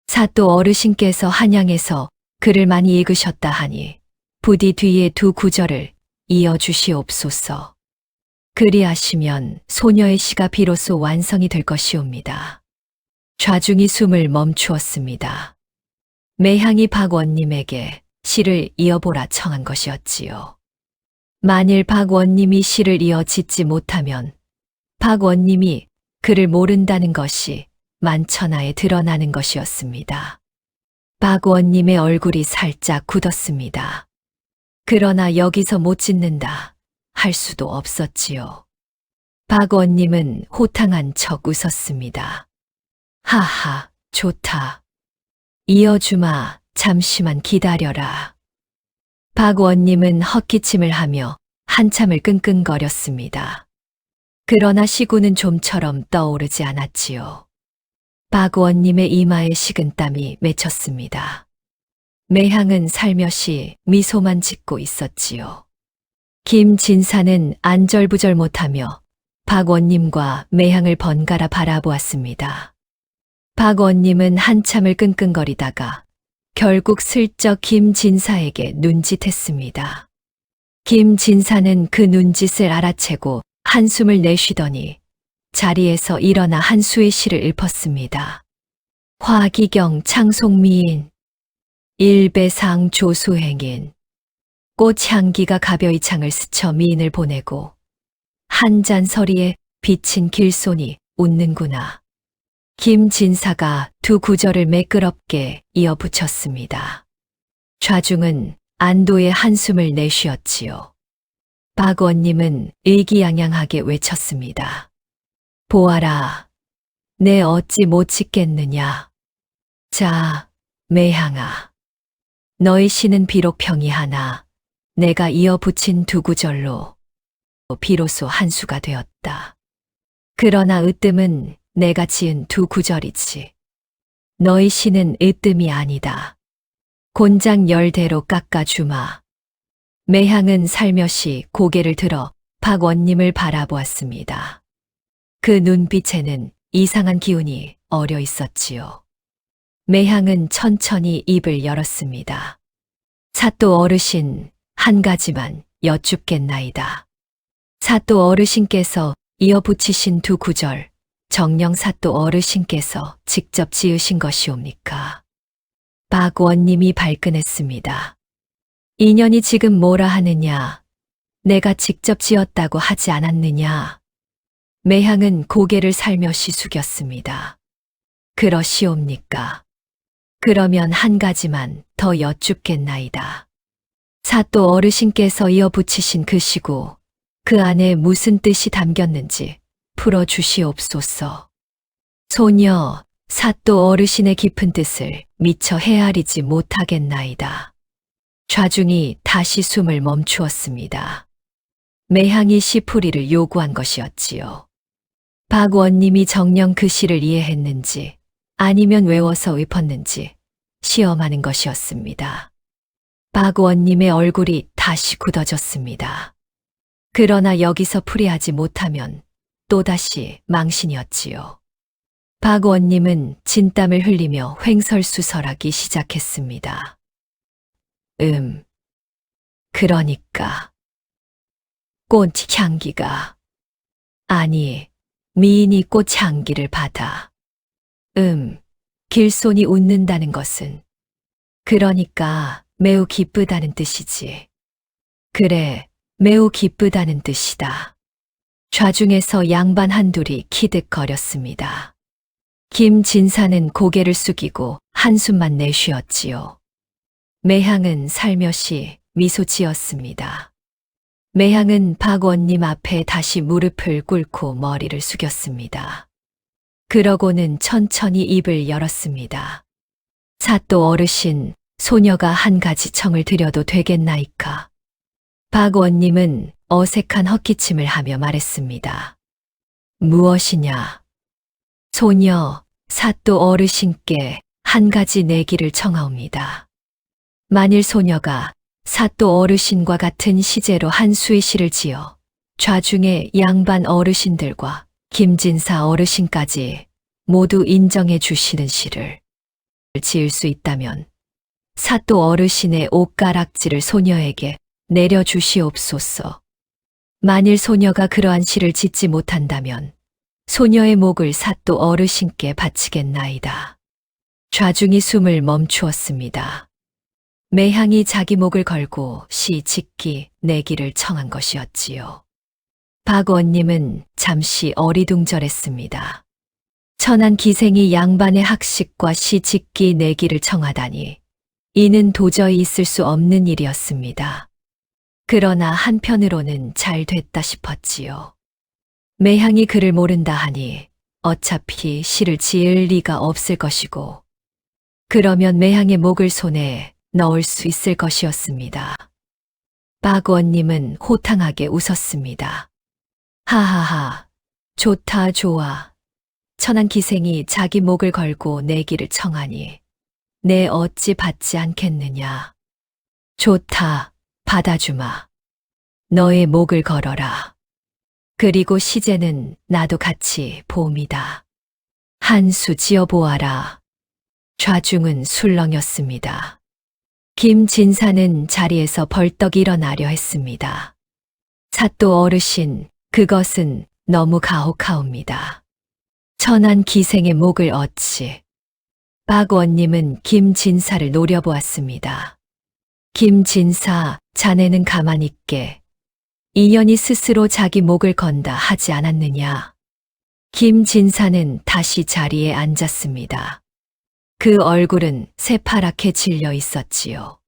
S2: 사또 어르신께서 한양에서 글을 많이 읽으셨다 하니 부디 뒤에 두 구절을 이어주시옵소서. 그리하시면 소녀의 시가 비로소 완성이 될 것이옵니다. 좌중이 숨을 멈추었습니다. 매향이 박원님에게 시를 이어보라 청한 것이었지요. 만일 박원님이 시를 이어 짓지 못하면 박원님이 글을 모른다는 것이 만천하에 드러나는 것이었습니다. 박원님의 얼굴이 살짝 굳었습니다. 그러나 여기서 못 짓는다 할 수도 없었지요. 박원님은 호탕한 척 웃었습니다. 하하, 좋다. 이어주마, 잠시만 기다려라. 박원님은 헛기침을 하며 한참을 끙끙거렸습니다. 그러나 시구는 좀처럼 떠오르지 않았지요. 박원님의 이마에 식은땀이 맺혔습니다. 매향은 살며시 미소만 짓고 있었지요. 김진사는 안절부절 못하며 박원님과 매향을 번갈아 바라보았습니다. 박원님은 한참을 끙끙거리다가 결국 슬쩍 김진사에게 눈짓했습니다. 김진사는 그 눈짓을 알아채고 한숨을 내쉬더니 자리에서 일어나 한 수의 시를 읊었습니다. 화기경 창송미인, 일배상 조수행인, 꽃향기가 가벼이 창을 스쳐 미인을 보내고 한 잔 서리에 비친 길손이 웃는구나. 김진사가 두 구절을 매끄럽게 이어붙였습니다. 좌중은 안도의 한숨을 내쉬었지요. 박원님은 의기양양하게 외쳤습니다. 보아라, 내 어찌 못 짓겠느냐. 자, 매향아. 너의 시는 비록 평이하나 내가 이어붙인 두 구절로 비로소 한 수가 되었다. 그러나 으뜸은 내가 지은 두 구절이지. 너의 시는 으뜸이 아니다. 곤장 열대로 깎아주마. 매향은 살며시 고개를 들어 박원님을 바라보았습니다. 그 눈빛에는 이상한 기운이 어려 있었지요. 매향은 천천히 입을 열었습니다. 사또 어르신, 한 가지만 여쭙겠나이다. 사또 어르신께서 이어붙이신 두 구절, 정녕 사또 어르신께서 직접 지으신 것이옵니까? 박원님이 발끈했습니다. 인연이 지금 뭐라 하느냐? 내가 직접 지었다고 하지 않았느냐? 매향은 고개를 살며시 숙였습니다. 그러시옵니까? 그러면 한 가지만 더 여쭙겠나이다. 사또 어르신께서 이어붙이신 그 시구, 그 안에 무슨 뜻이 담겼는지 풀어주시옵소서. 소녀, 사또 어르신의 깊은 뜻을 미처 헤아리지 못하겠나이다. 좌중이 다시 숨을 멈추었습니다. 매향이 시풀이를 요구한 것이었지요. 박원님이 정녕 그 시를 이해했는지 아니면 외워서 읊었는지 시험하는 것이었습니다. 박원님의 얼굴이 다시 굳어졌습니다. 그러나 여기서 풀이하지 못하면 또다시 망신이었지요. 박원님은 진땀을 흘리며 횡설수설하기 시작했습니다. 그러니까 꽃향기가 아니 미인이 꽃향기를 받아 길손이 웃는다는 것은 그러니까 매우 기쁘다는 뜻이지. 그래, 매우 기쁘다는 뜻이다. 좌중에서 양반 한둘이 키득거렸습니다. 김진사는 고개를 숙이고 한숨만 내쉬었지요. 매향은 살며시 미소 지었습니다. 매향은 박원님 앞에 다시 무릎을 꿇고 머리를 숙였습니다. 그러고는 천천히 입을 열었습니다. 사또 어르신, 소녀가 한 가지 청을 드려도 되겠나이까? 박원님은 어색한 헛기침을 하며 말했습니다. 무엇이냐? 소녀, 사또 어르신께 한 가지 내기를 청하옵니다. 만일 소녀가 사또 어르신과 같은 시제로 한 수의 시를 지어 좌중의 양반 어르신들과 김진사 어르신까지 모두 인정해 주시는 시를 지을 수 있다면 사또 어르신의 옷가락지를 소녀에게 내려주시옵소서. 만일 소녀가 그러한 시를 짓지 못한다면 소녀의 목을 사또 어르신께 바치겠나이다. 좌중이 숨을 멈추었습니다. 매향이 자기 목을 걸고 시 짓기 내기를 청한 것이었지요. 박원님은 잠시 어리둥절했습니다. 천한 기생이 양반의 학식과 시 짓기 내기를 청하다니 이는 도저히 있을 수 없는 일이었습니다. 그러나 한편으로는 잘 됐다 싶었지요. 매향이 그를 모른다 하니 어차피 시를 지을 리가 없을 것이고 그러면 매향의 목을 손에 넣을 수 있을 것이었습니다. 박원님은 호탕하게 웃었습니다. 하하하, 좋다 좋아. 천한 기생이 자기 목을 걸고 내기를 청하니 내 어찌 받지 않겠느냐. 좋다, 받아주마. 너의 목을 걸어라. 그리고 시제는 나도 같이 봄이다. 한 수 지어보아라. 좌중은 술렁였습니다. 김진사는 자리에서 벌떡 일어나려 했습니다. 사또 어르신, 그것은 너무 가혹하옵니다. 천한 기생의 목을 어찌. 박원님은 김진사를 노려보았습니다. 김진사, 자네는 가만히 있게. 인연이 스스로 자기 목을 건다 하지 않았느냐. 김진사는 다시 자리에 앉았습니다. 그 얼굴은 새파랗게 질려 있었지요.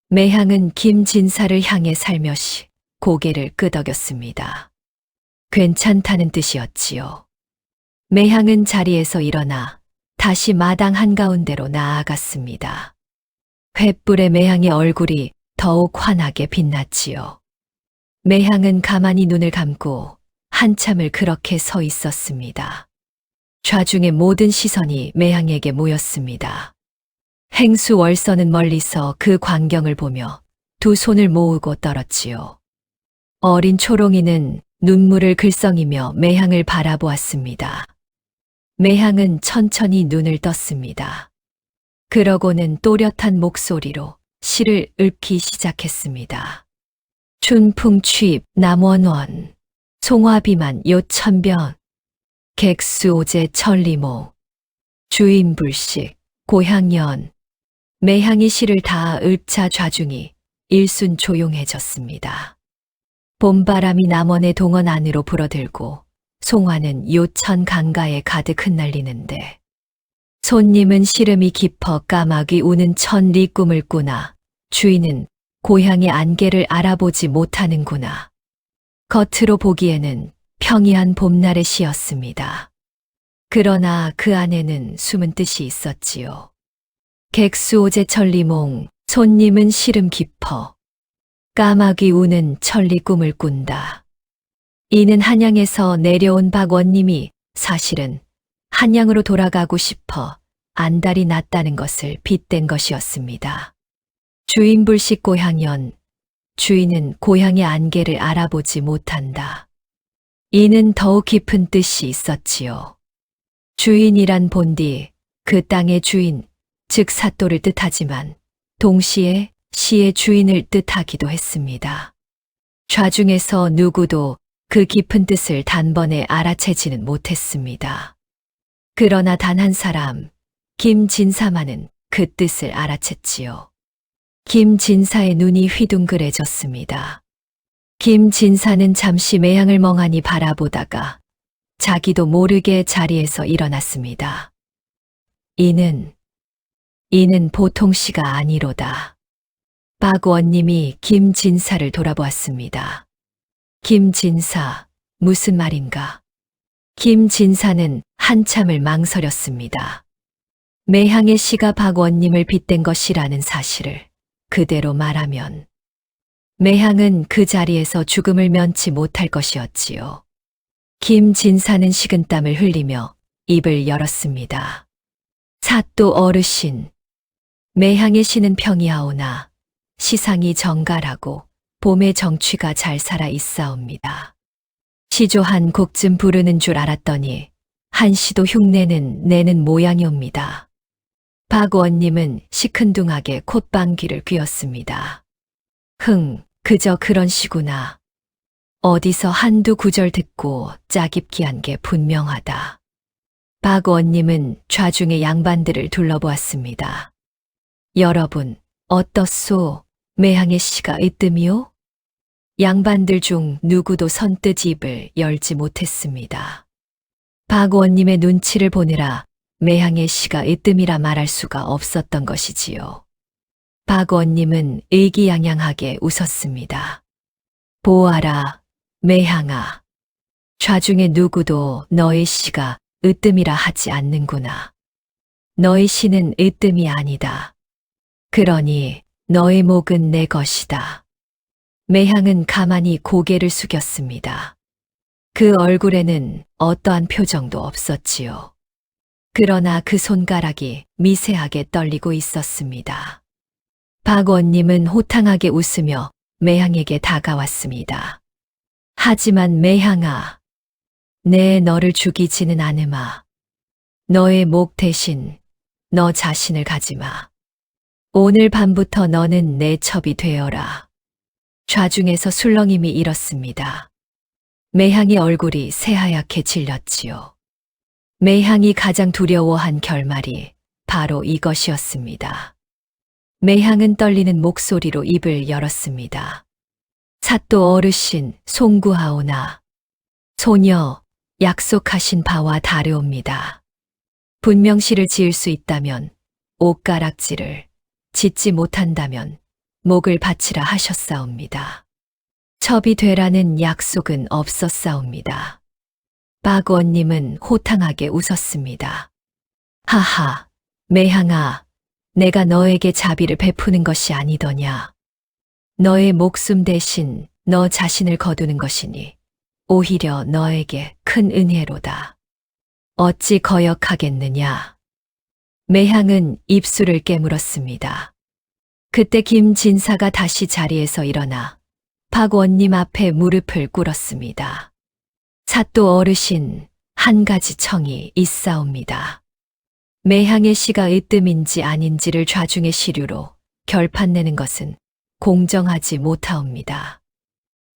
S2: 매향은 김진사를 향해 살며시 고개를 끄덕였습니다. 괜찮다는 뜻이었지요. 매향은 자리에서 일어나 다시 마당 한가운데로 나아갔습니다. 횃불에 매향의 얼굴이 더욱 환하게 빛났지요. 매향은 가만히 눈을 감고 한참을 그렇게 서 있었습니다. 좌중의 모든 시선이 매향에게 모였습니다. 행수월서는 멀리서 그 광경을 보며 두 손을 모으고 떨었지요. 어린 초롱이는 눈물을 글썽이며 매향을 바라보았습니다. 매향은 천천히 눈을 떴습니다. 그러고는 또렷한 목소리로 시를 읊기 시작했습니다. 춘풍취입 남원원, 송화비만 요천변, 객수오제 천리모, 주인불식, 고향연. 매향이 시를 다 읊자 좌중이 일순 조용해졌습니다. 봄바람이 남원의 동원 안으로 불어들고 송화는 요천 강가에 가득 흩날리는데 손님은 시름이 깊어 까마귀 우는 천리 꿈을 꾸나 주인은 고향의 안개를 알아보지 못하는구나. 겉으로 보기에는 평이한 봄날의 시였습니다. 그러나 그 안에는 숨은 뜻이 있었지요. 객수오제 천리몽, 손님은 시름 깊어 까마귀 우는 천리 꿈을 꾼다. 이는 한양에서 내려온 박원님이 사실은 한양으로 돌아가고 싶어 안달이 났다는 것을 빗댄 것이었습니다. 주인불식 고향연, 주인은 고향의 안개를 알아보지 못한다. 이는 더욱 깊은 뜻이 있었지요. 주인이란 본디 그 땅의 주인, 즉 사또를 뜻하지만 동시에 시의 주인을 뜻하기도 했습니다. 좌중에서 누구도 그 깊은 뜻을 단번에 알아채지는 못했습니다. 그러나 단 한 사람, 김진사만은 그 뜻을 알아챘지요. 김진사의 눈이 휘둥그레졌습니다. 김진사는 잠시 매향을 멍하니 바라보다가 자기도 모르게 자리에서 일어났습니다. 이는 보통 시가 아니로다. 박원님이 김진사를 돌아보았습니다. 김진사, 무슨 말인가? 김진사는 한참을 망설였습니다. 매향의 시가 박원님을 빗댄 것이라는 사실을 그대로 말하면 매향은 그 자리에서 죽음을 면치 못할 것이었지요. 김진사는 식은땀을 흘리며 입을 열었습니다. 사또 어르신, 매향의 시는 평이하오나 시상이 정갈하고 봄의 정취가 잘 살아 있사옵니다. 시조 한 곡쯤 부르는 줄 알았더니 한시도 흉내는 내는 모양이옵니다. 박 원님은 시큰둥하게 콧방귀를 뀌었습니다. 그저 그런 시구나. 어디서 한두 구절 듣고 짜깁기한 게 분명하다. 박 원님은 좌중의 양반들을 둘러보았습니다. 여러분, 어떻소? 매향의 씨가 으뜸이요? 양반들 중 누구도 선뜻 입을 열지 못했습니다. 박 원님의 눈치를 보느라 매향의 씨가 으뜸이라 말할 수가 없었던 것이지요. 박 원님은 의기양양하게 웃었습니다. 보아라, 매향아. 좌중에 누구도 너의 씨가 으뜸이라 하지 않는구나. 너의 씨는 으뜸이 아니다. 그러니 너의 목은 내 것이다. 매향은 가만히 고개를 숙였습니다. 그 얼굴에는 어떠한 표정도 없었지요. 그러나 그 손가락이 미세하게 떨리고 있었습니다. 박 원님은 호탕하게 웃으며 매향에게 다가왔습니다. 하지만 매향아, 내 너를 죽이지는 않으마. 너의 목 대신 너 자신을 가지마. 오늘 밤부터 너는 내 첩이 되어라. 좌중에서 술렁임이 일었습니다. 매향의 얼굴이 새하얗게 질렸지요. 매향이 가장 두려워한 결말이 바로 이것이었습니다. 매향은 떨리는 목소리로 입을 열었습니다. 사또 어르신, 송구하오나. 소녀, 약속하신 바와 다르옵니다. 분명시를 지을 수 있다면 옷가락지를, 짓지 못한다면 목을 바치라 하셨사옵니다. 첩이 되라는 약속은 없었사옵니다. 박 원님은 호탕하게 웃었습니다. 하하, 매향아, 내가 너에게 자비를 베푸는 것이 아니더냐. 너의 목숨 대신 너 자신을 거두는 것이니 오히려 너에게 큰 은혜로다. 어찌 거역하겠느냐. 매향은 입술을 깨물었습니다. 그때 김진사가 다시 자리에서 일어나 박 원님 앞에 무릎을 꿇었습니다. 사또 어르신, 한 가지 청이 있사옵니다. 매향의 씨가 으뜸인지 아닌지를 좌중의 시류로 결판내는 것은 공정하지 못하옵니다.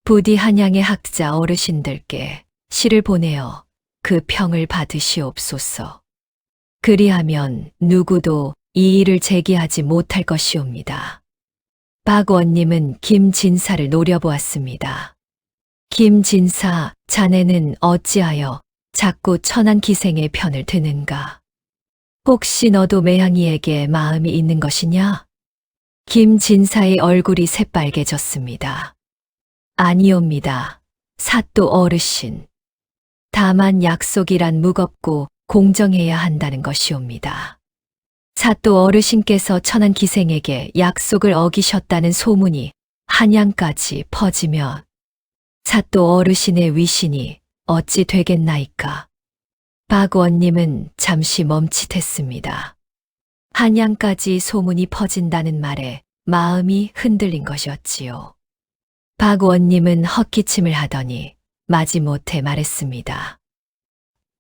S2: 부디 한양의 학자 어르신들께 시를 보내어 그 평을 받으시옵소서. 그리하면 누구도 이 일을 제기하지 못할 것이옵니다. 박 원님은 김진사를 노려보았습니다. 김진사, 자네는 어찌하여 자꾸 천한 기생의 편을 드는가? 혹시 너도 매향이에게 마음이 있는 것이냐? 김진사의 얼굴이 새빨개졌습니다. 아니옵니다. 사또 어르신. 다만 약속이란 무겁고 공정해야 한다는 것이옵니다. 사또 어르신께서 천한 기생에게 약속을 어기셨다는 소문이 한양까지 퍼지면 사또 어르신의 위신이 어찌 되겠나이까. 박 원님은 잠시 멈칫했습니다. 한양까지 소문이 퍼진다는 말에 마음이 흔들린 것이었지요. 박 원님은 헛기침을 하더니 마지못해 말했습니다.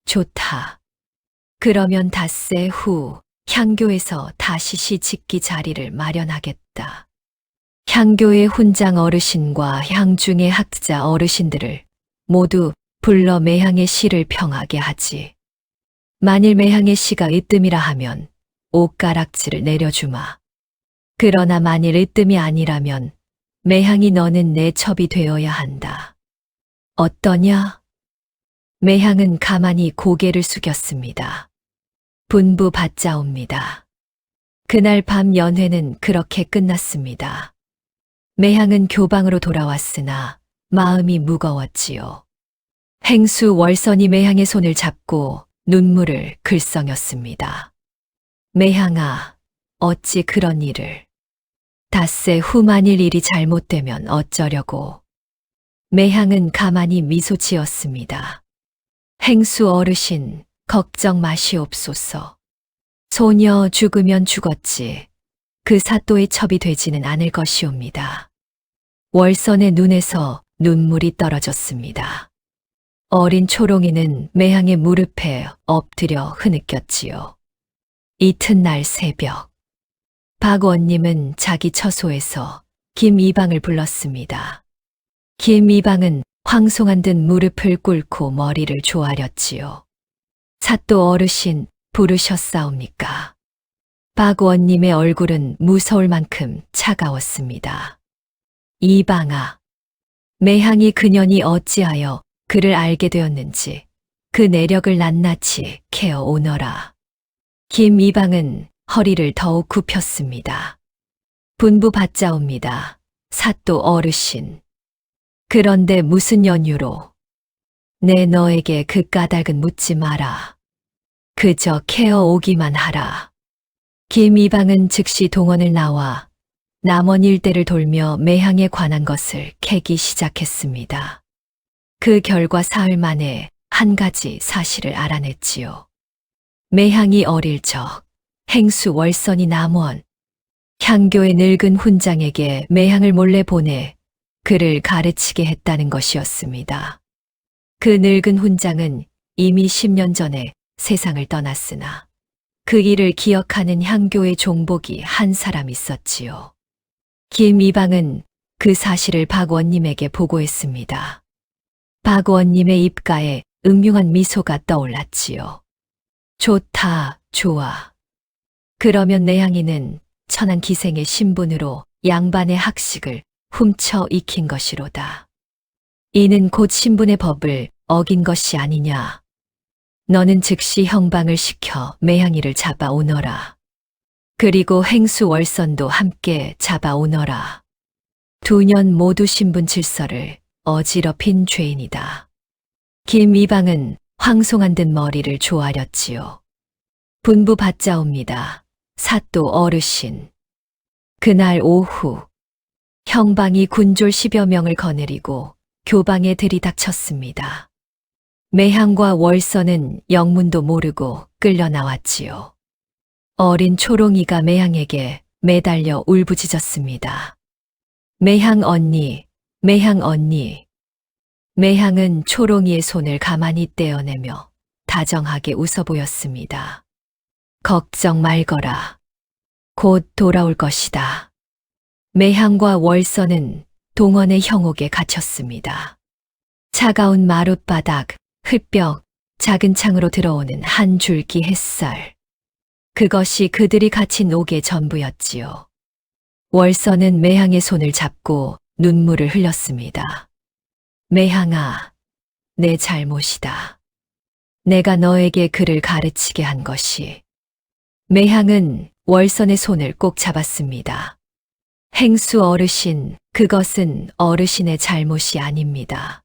S2: 좋다. 그러면 닷새 후 향교에서 다시 시 짓기 자리를 마련하겠다. 향교의 훈장 어르신과 향중의 학자 어르신들을 모두 불러 매향의 시를 평하게 하지. 만일 매향의 시가 으뜸이라 하면 옷가락지를 내려주마. 그러나 만일 으뜸이 아니라면 매향이 너는 내 첩이 되어야 한다. 어떠냐? 매향은 가만히 고개를 숙였습니다. 분부 받자옵니다. 그날 밤 연회는 그렇게 끝났습니다. 매향은 교방으로 돌아왔으나 마음이 무거웠지요. 행수 월선이 매향의 손을 잡고 눈물을 글썽였습니다. 매향아, 어찌 그런 일을. 닷새 후 만일 일이 잘못되면 어쩌려고. 매향은 가만히 미소 지었습니다. 행수 어르신, 걱정 마시옵소서. 소녀 죽으면 죽었지. 그 사또의 첩이 되지는 않을 것이옵니다. 월선의 눈에서 눈물이 떨어졌습니다. 어린 초롱이는 매향의 무릎에 엎드려 흐느꼈지요. 이튿날 새벽, 박 원님은 자기 처소에서 김이방을 불렀습니다. 김이방은 황송한 듯 무릎을 꿇고 머리를 조아렸지요. 사또 어르신 부르셨사옵니까? 박 원님의 얼굴은 무서울 만큼 차가웠습니다. 이방아, 매향이 그년이 어찌하여 그를 알게 되었는지 그 내력을 낱낱이 캐어 오너라. 김이방은 허리를 더욱 굽혔습니다. 분부받자옵니다. 사또 어르신. 그런데 무슨 연유로? 내 너에게 그 까닭은 묻지 마라. 그저 캐어 오기만 하라. 김이방은 즉시 동원을 나와 남원 일대를 돌며 매향에 관한 것을 캐기 시작했습니다. 그 결과 사흘 만에 한 가지 사실을 알아냈지요. 매향이 어릴 적 행수 월선이 남원 향교의 늙은 훈장에게 매향을 몰래 보내 그를 가르치게 했다는 것이었습니다. 그 늙은 훈장은 이미 10년 전에 세상을 떠났으나 그 일을 기억하는 향교의 종복이 한 사람 있었지요. 김이방은 그 사실을 박 원님에게 보고했습니다. 박 원님의 입가에 음흉한 미소가 떠올랐지요. 좋다, 좋아. 그러면 내향이는 천한 기생의 신분으로 양반의 학식을 훔쳐 익힌 것이로다. 이는 곧 신분의 법을 어긴 것이 아니냐. 너는 즉시 형방을 시켜 매향이를 잡아오너라. 그리고 행수월선도 함께 잡아오너라. 2년 모두 신분 질서를 어지럽힌 죄인이다. 김이방은 황송한 듯 머리를 조아렸지요. 분부받자옵니다. 사또 어르신. 그날 오후 형방이 군졸 10여 명을 거느리고 교방에 들이닥쳤습니다. 매향과 월선은 영문도 모르고 끌려 나왔지요. 어린 초롱이가 매향에게 매달려 울부짖었습니다. 매향 언니, 매향 언니. 매향은 초롱이의 손을 가만히 떼어내며 다정하게 웃어 보였습니다. 걱정 말거라. 곧 돌아올 것이다. 매향과 월선은 동원의 형옥에 갇혔습니다. 차가운 마룻바닥, 흙벽, 작은 창으로 들어오는 한 줄기 햇살. 그것이 그들이 갇힌 옥의 전부였지요. 월선은 매향의 손을 잡고 눈물을 흘렸습니다. 매향아, 내 잘못이다. 내가 너에게 그를 가르치게 한 것이. 매향은 월선의 손을 꼭 잡았습니다. 행수 어르신, 그것은 어르신의 잘못이 아닙니다.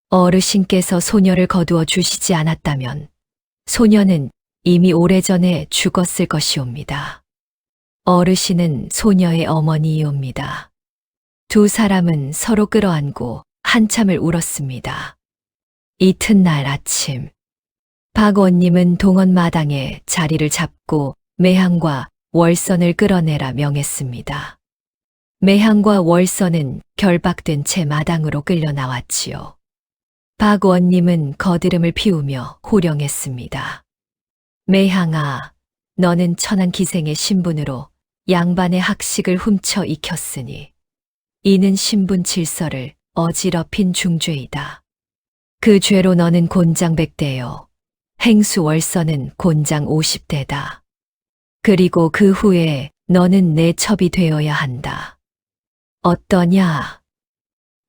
S2: 어르신께서 소녀를 거두어 주시지 않았다면 소녀는 이미 오래전에 죽었을 것이옵니다. 어르신은 소녀의 어머니이옵니다. 두 사람은 서로 끌어안고 한참을 울었습니다. 이튿날 아침, 박 원님은 동원 마당에 자리를 잡고 매향과 월선을 끌어내라 명했습니다. 매향과 월선은 결박된 채 마당으로 끌려 나왔지요. 박 원님은 거드름을 피우며 호령했습니다. 매향아, 너는 천한 기생의 신분으로 양반의 학식을 훔쳐 익혔으니 이는 신분 질서를 어지럽힌 중죄이다. 그 죄로 너는 곤장 100대요. 행수 월선은 곤장 50대다. 그리고 그 후에 너는 내 첩이 되어야 한다. 어떠냐?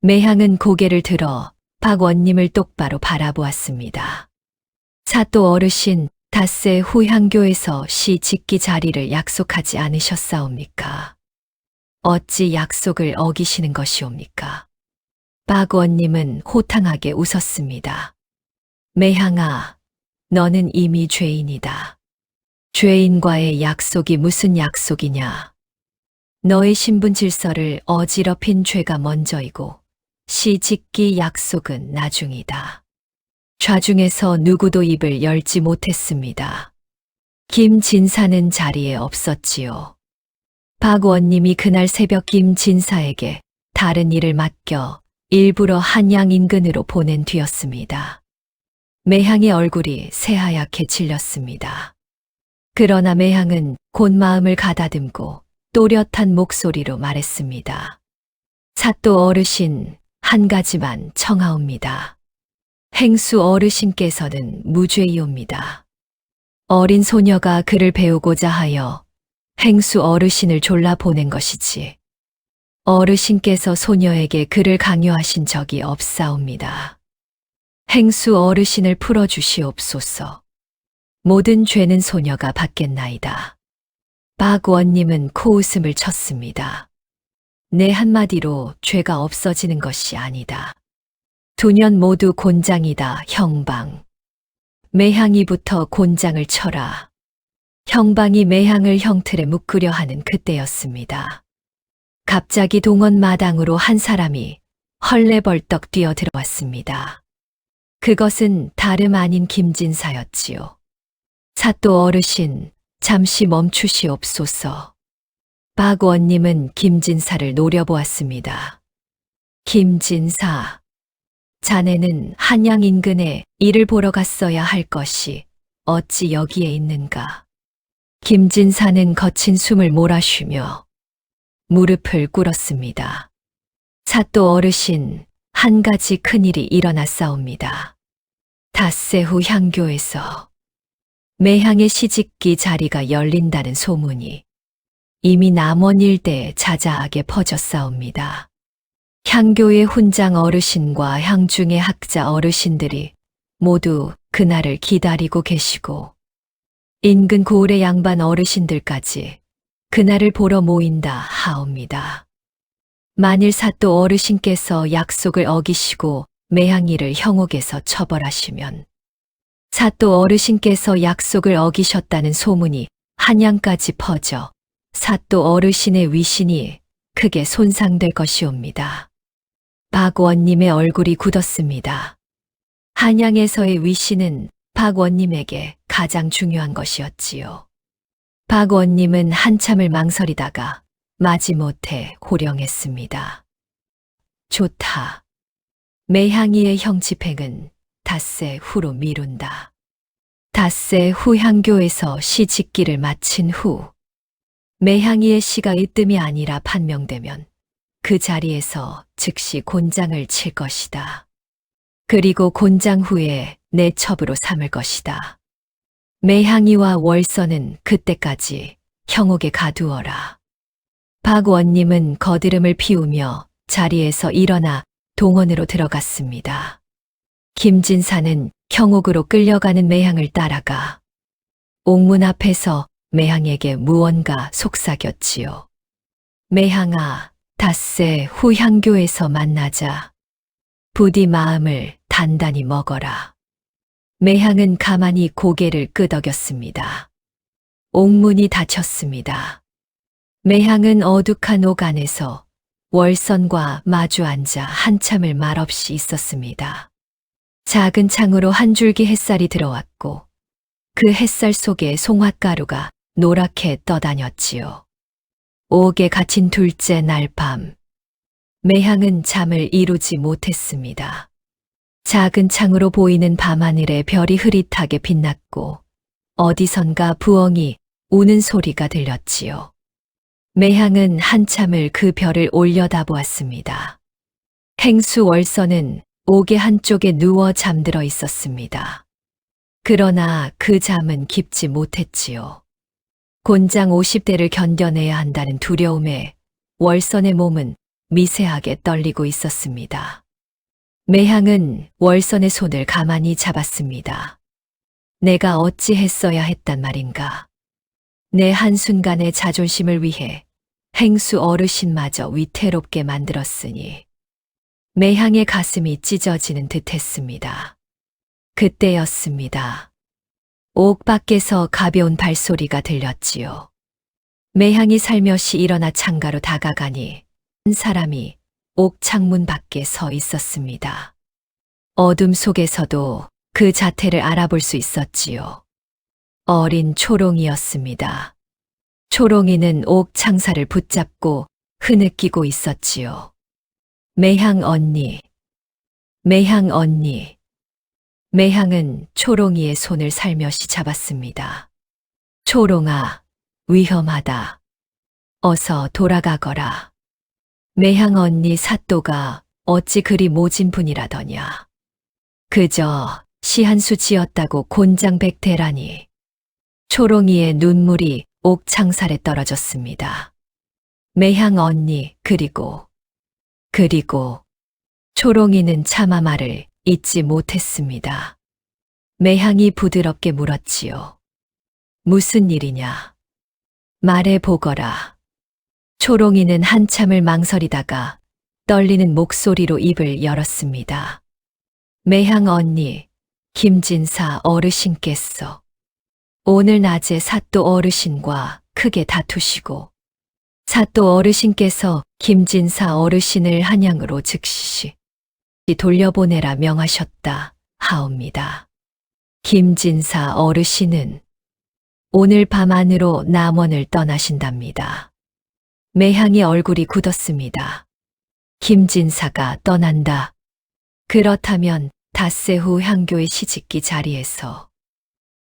S2: 매향은 고개를 들어 박 원님을 똑바로 바라보았습니다. 사또 어르신, 닷새 후 향교에서 시 짓기 자리를 약속하지 않으셨사옵니까? 어찌 약속을 어기시는 것이옵니까? 박 원님은 호탕하게 웃었습니다. 매향아, 너는 이미 죄인이다. 죄인과의 약속이 무슨 약속이냐? 너의 신분 질서를 어지럽힌 죄가 먼저이고 시 짓기 약속은 나중이다. 좌중에서 누구도 입을 열지 못했습니다. 김진사는 자리에 없었지요. 박 원님이 그날 새벽 김진사에게 다른 일을 맡겨 일부러 한양 인근으로 보낸 뒤였습니다. 매향의 얼굴이 새하얗게 질렸습니다. 그러나 매향은 곧 마음을 가다듬고 또렷한 목소리로 말했습니다. 사또 어르신, 한 가지만 청하옵니다. 행수 어르신께서는 무죄이옵니다. 어린 소녀가 글을 배우고자 하여 행수 어르신을 졸라 보낸 것이지. 어르신께서 소녀에게 글을 강요하신 적이 없사옵니다. 행수 어르신을 풀어주시옵소서. 모든 죄는 소녀가 받겠나이다. 박 원님은 코웃음을 쳤습니다. 내 한마디로 죄가 없어지는 것이 아니다. 두 년 모두 곤장이다, 형방. 매향이부터 곤장을 쳐라. 형방이 매향을 형틀에 묶으려 하는 그때였습니다. 갑자기 동원 마당으로 한 사람이 헐레벌떡 뛰어들어왔습니다. 그것은 다름 아닌 김진사였지요. 사또 어르신, 잠시 멈추시옵소서. 박 원님은 김진사를 노려보았습니다. 김진사, 자네는 한양 인근에 일을 보러 갔어야 할 것이 어찌 여기에 있는가? 김진사는 거친 숨을 몰아쉬며 무릎을 꿇었습니다. 사또 어르신, 한 가지 큰일이 일어났사옵니다. 닷새 후 향교에서 매향의 시집기 자리가 열린다는 소문이 이미 남원 일대에 자자하게 퍼졌사옵니다. 향교의 훈장 어르신과 향중의 학자 어르신들이 모두 그날을 기다리고 계시고 인근 고을의 양반 어르신들까지 그날을 보러 모인다 하옵니다. 만일 사또 어르신께서 약속을 어기시고 매향이를 형옥에서 처벌하시면 사또 어르신께서 약속을 어기셨다는 소문이 한양까지 퍼져 사또 어르신의 위신이 크게 손상될 것이옵니다. 박 원님의 얼굴이 굳었습니다. 한양에서의 위신은 박 원님에게 가장 중요한 것이었지요. 박 원님은 한참을 망설이다가 마지못해 호령했습니다. 좋다. 매향이의 형집행은 닷새 후로 미룬다. 닷새 후 향교에서 시 짓기를 마친 후 매향이의 시가 으뜸이 아니라 판명되면 그 자리에서 즉시 곤장을 칠 것이다. 그리고 곤장 후에 내 첩으로 삼을 것이다. 매향이와 월서는 그때까지 형옥에 가두어라. 박 원님은 거드름을 피우며 자리에서 일어나 동원으로 들어갔습니다. 김진사는 형옥으로 끌려가는 매향을 따라가 옥문 앞에서 매향에게 무언가 속삭였지요. 매향아, 닷새 후 향교에서 만나자. 부디 마음을 단단히 먹어라. 매향은 가만히 고개를 끄덕였습니다. 옥문이 닫혔습니다. 매향은 어둑한 옥 안에서 월선과 마주 앉아 한참을 말없이 있었습니다. 작은 창으로 한 줄기 햇살이 들어왔고 그 햇살 속에 송화가루가 노랗게 떠다녔지요. 옥에 갇힌 둘째 날 밤, 매향은 잠을 이루지 못했습니다. 작은 창으로 보이는 밤하늘에 별이 흐릿하게 빛났고 어디선가 부엉이 우는 소리가 들렸지요. 매향은 한참을 그 별을 올려다보았습니다. 행수 월서는 옥의 한쪽에 누워 잠들어 있었습니다. 그러나 그 잠은 깊지 못했지요. 곤장 50대를 견뎌내야 한다는 두려움에 월선의 몸은 미세하게 떨리고 있었습니다. 매향은 월선의 손을 가만히 잡았습니다. 내가 어찌 했어야 했단 말인가. 내 한순간의 자존심을 위해 행수 어르신마저 위태롭게 만들었으니 매향의 가슴이 찢어지는 듯 했습니다. 그때였습니다. 옥 밖에서 가벼운 발소리가 들렸지요. 매향이 살며시 일어나 창가로 다가가니 한 사람이 옥 창문 밖에 서 있었습니다. 어둠 속에서도 그 자태를 알아볼 수 있었지요. 어린 초롱이였습니다. 초롱이는 옥 창살을 붙잡고 흐느끼고 있었지요. 매향 언니, 매향 언니. 매향은 초롱이의 손을 살며시 잡았습니다. 초롱아, 위험하다. 어서 돌아가거라. 매향 언니 사또가 어찌 그리 모진 분이라더냐. 그저 시 한 수 지었다고 곤장백태라니. 초롱이의 눈물이 옥창살에 떨어졌습니다. 매향 언니, 그리고 초롱이는 차마 말을 잊지 못했습니다. 매향이 부드럽게 물었지요. 무슨 일이냐? 말해 보거라. 초롱이는 한참을 망설이다가 떨리는 목소리로 입을 열었습니다. 매향 언니, 김진사 어르신께서 오늘 낮에 사또 어르신과 크게 다투시고 사또 어르신께서 김진사 어르신을 한양으로 즉시 돌려보내라 명하셨다 하옵니다. 김진사 어르신은 오늘 밤 안으로 남원을 떠나신답니다. 매향의 얼굴이 굳었습니다. 김진사가 떠난다. 그렇다면 닷새 후 향교의 시집기 자리에서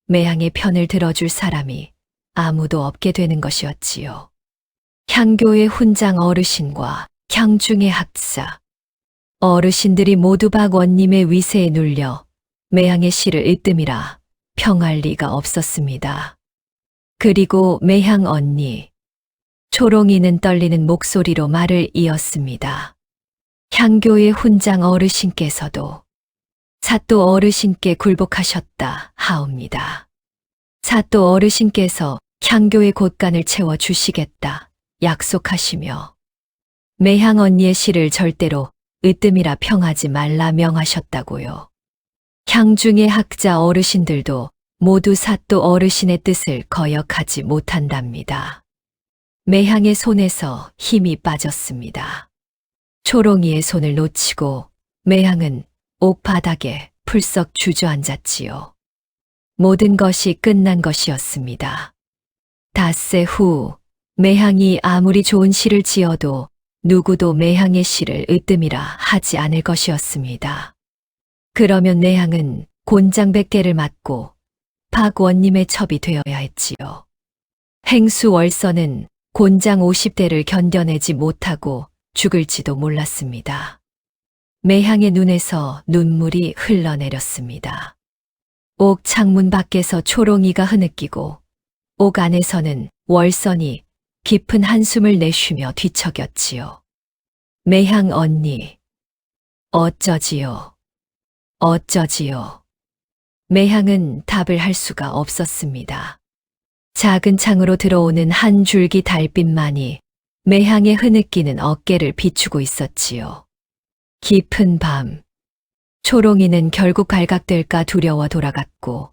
S2: 매향의 편을 들어줄 사람이 아무도 없게 되는 것이었지요. 향교의 훈장 어르신과 향중의 학사, 어르신들이 모두 박원님의 위세에 눌려 매향의 시를 으뜸이라 평할 리가 없었습니다. 그리고 매향 언니, 초롱이는 떨리는 목소리로 말을 이었습니다. 향교의 훈장 어르신께서도 사또 어르신께 굴복하셨다 하옵니다. 사또 어르신께서 향교의 곳간을 채워 주시겠다 약속하시며 매향 언니의 시를 절대로 으뜸이라 평하지 말라 명하셨다고요. 향중의 학자 어르신들도 모두 사또 어르신의 뜻을 거역하지 못한답니다. 매향의 손에서 힘이 빠졌습니다. 초롱이의 손을 놓치고 매향은 옥바닥에 풀썩 주저앉았지요. 모든 것이 끝난 것이었습니다. 닷새 후 매향이 아무리 좋은 시를 지어도 누구도 매향의 시를 으뜸이라 하지 않을 것이었습니다. 그러면 매향은 곤장백대를 맞고 박원님의 첩이 되어야 했지요. 행수월서는 곤장 50대를 견뎌내지 못하고 죽을지도 몰랐습니다. 매향의 눈에서 눈물이 흘러내렸습니다. 옥 창문 밖에서 초롱이가 흐느끼고 옥 안에서는 월선이 깊은 한숨을 내쉬며 뒤척였지요. 매향 언니, 어쩌지요? 어쩌지요? 매향은 답을 할 수가 없었습니다. 작은 창으로 들어오는 한 줄기 달빛만이 매향의 흐느끼는 어깨를 비추고 있었지요. 깊은 밤, 초롱이는 결국 발각될까 두려워 돌아갔고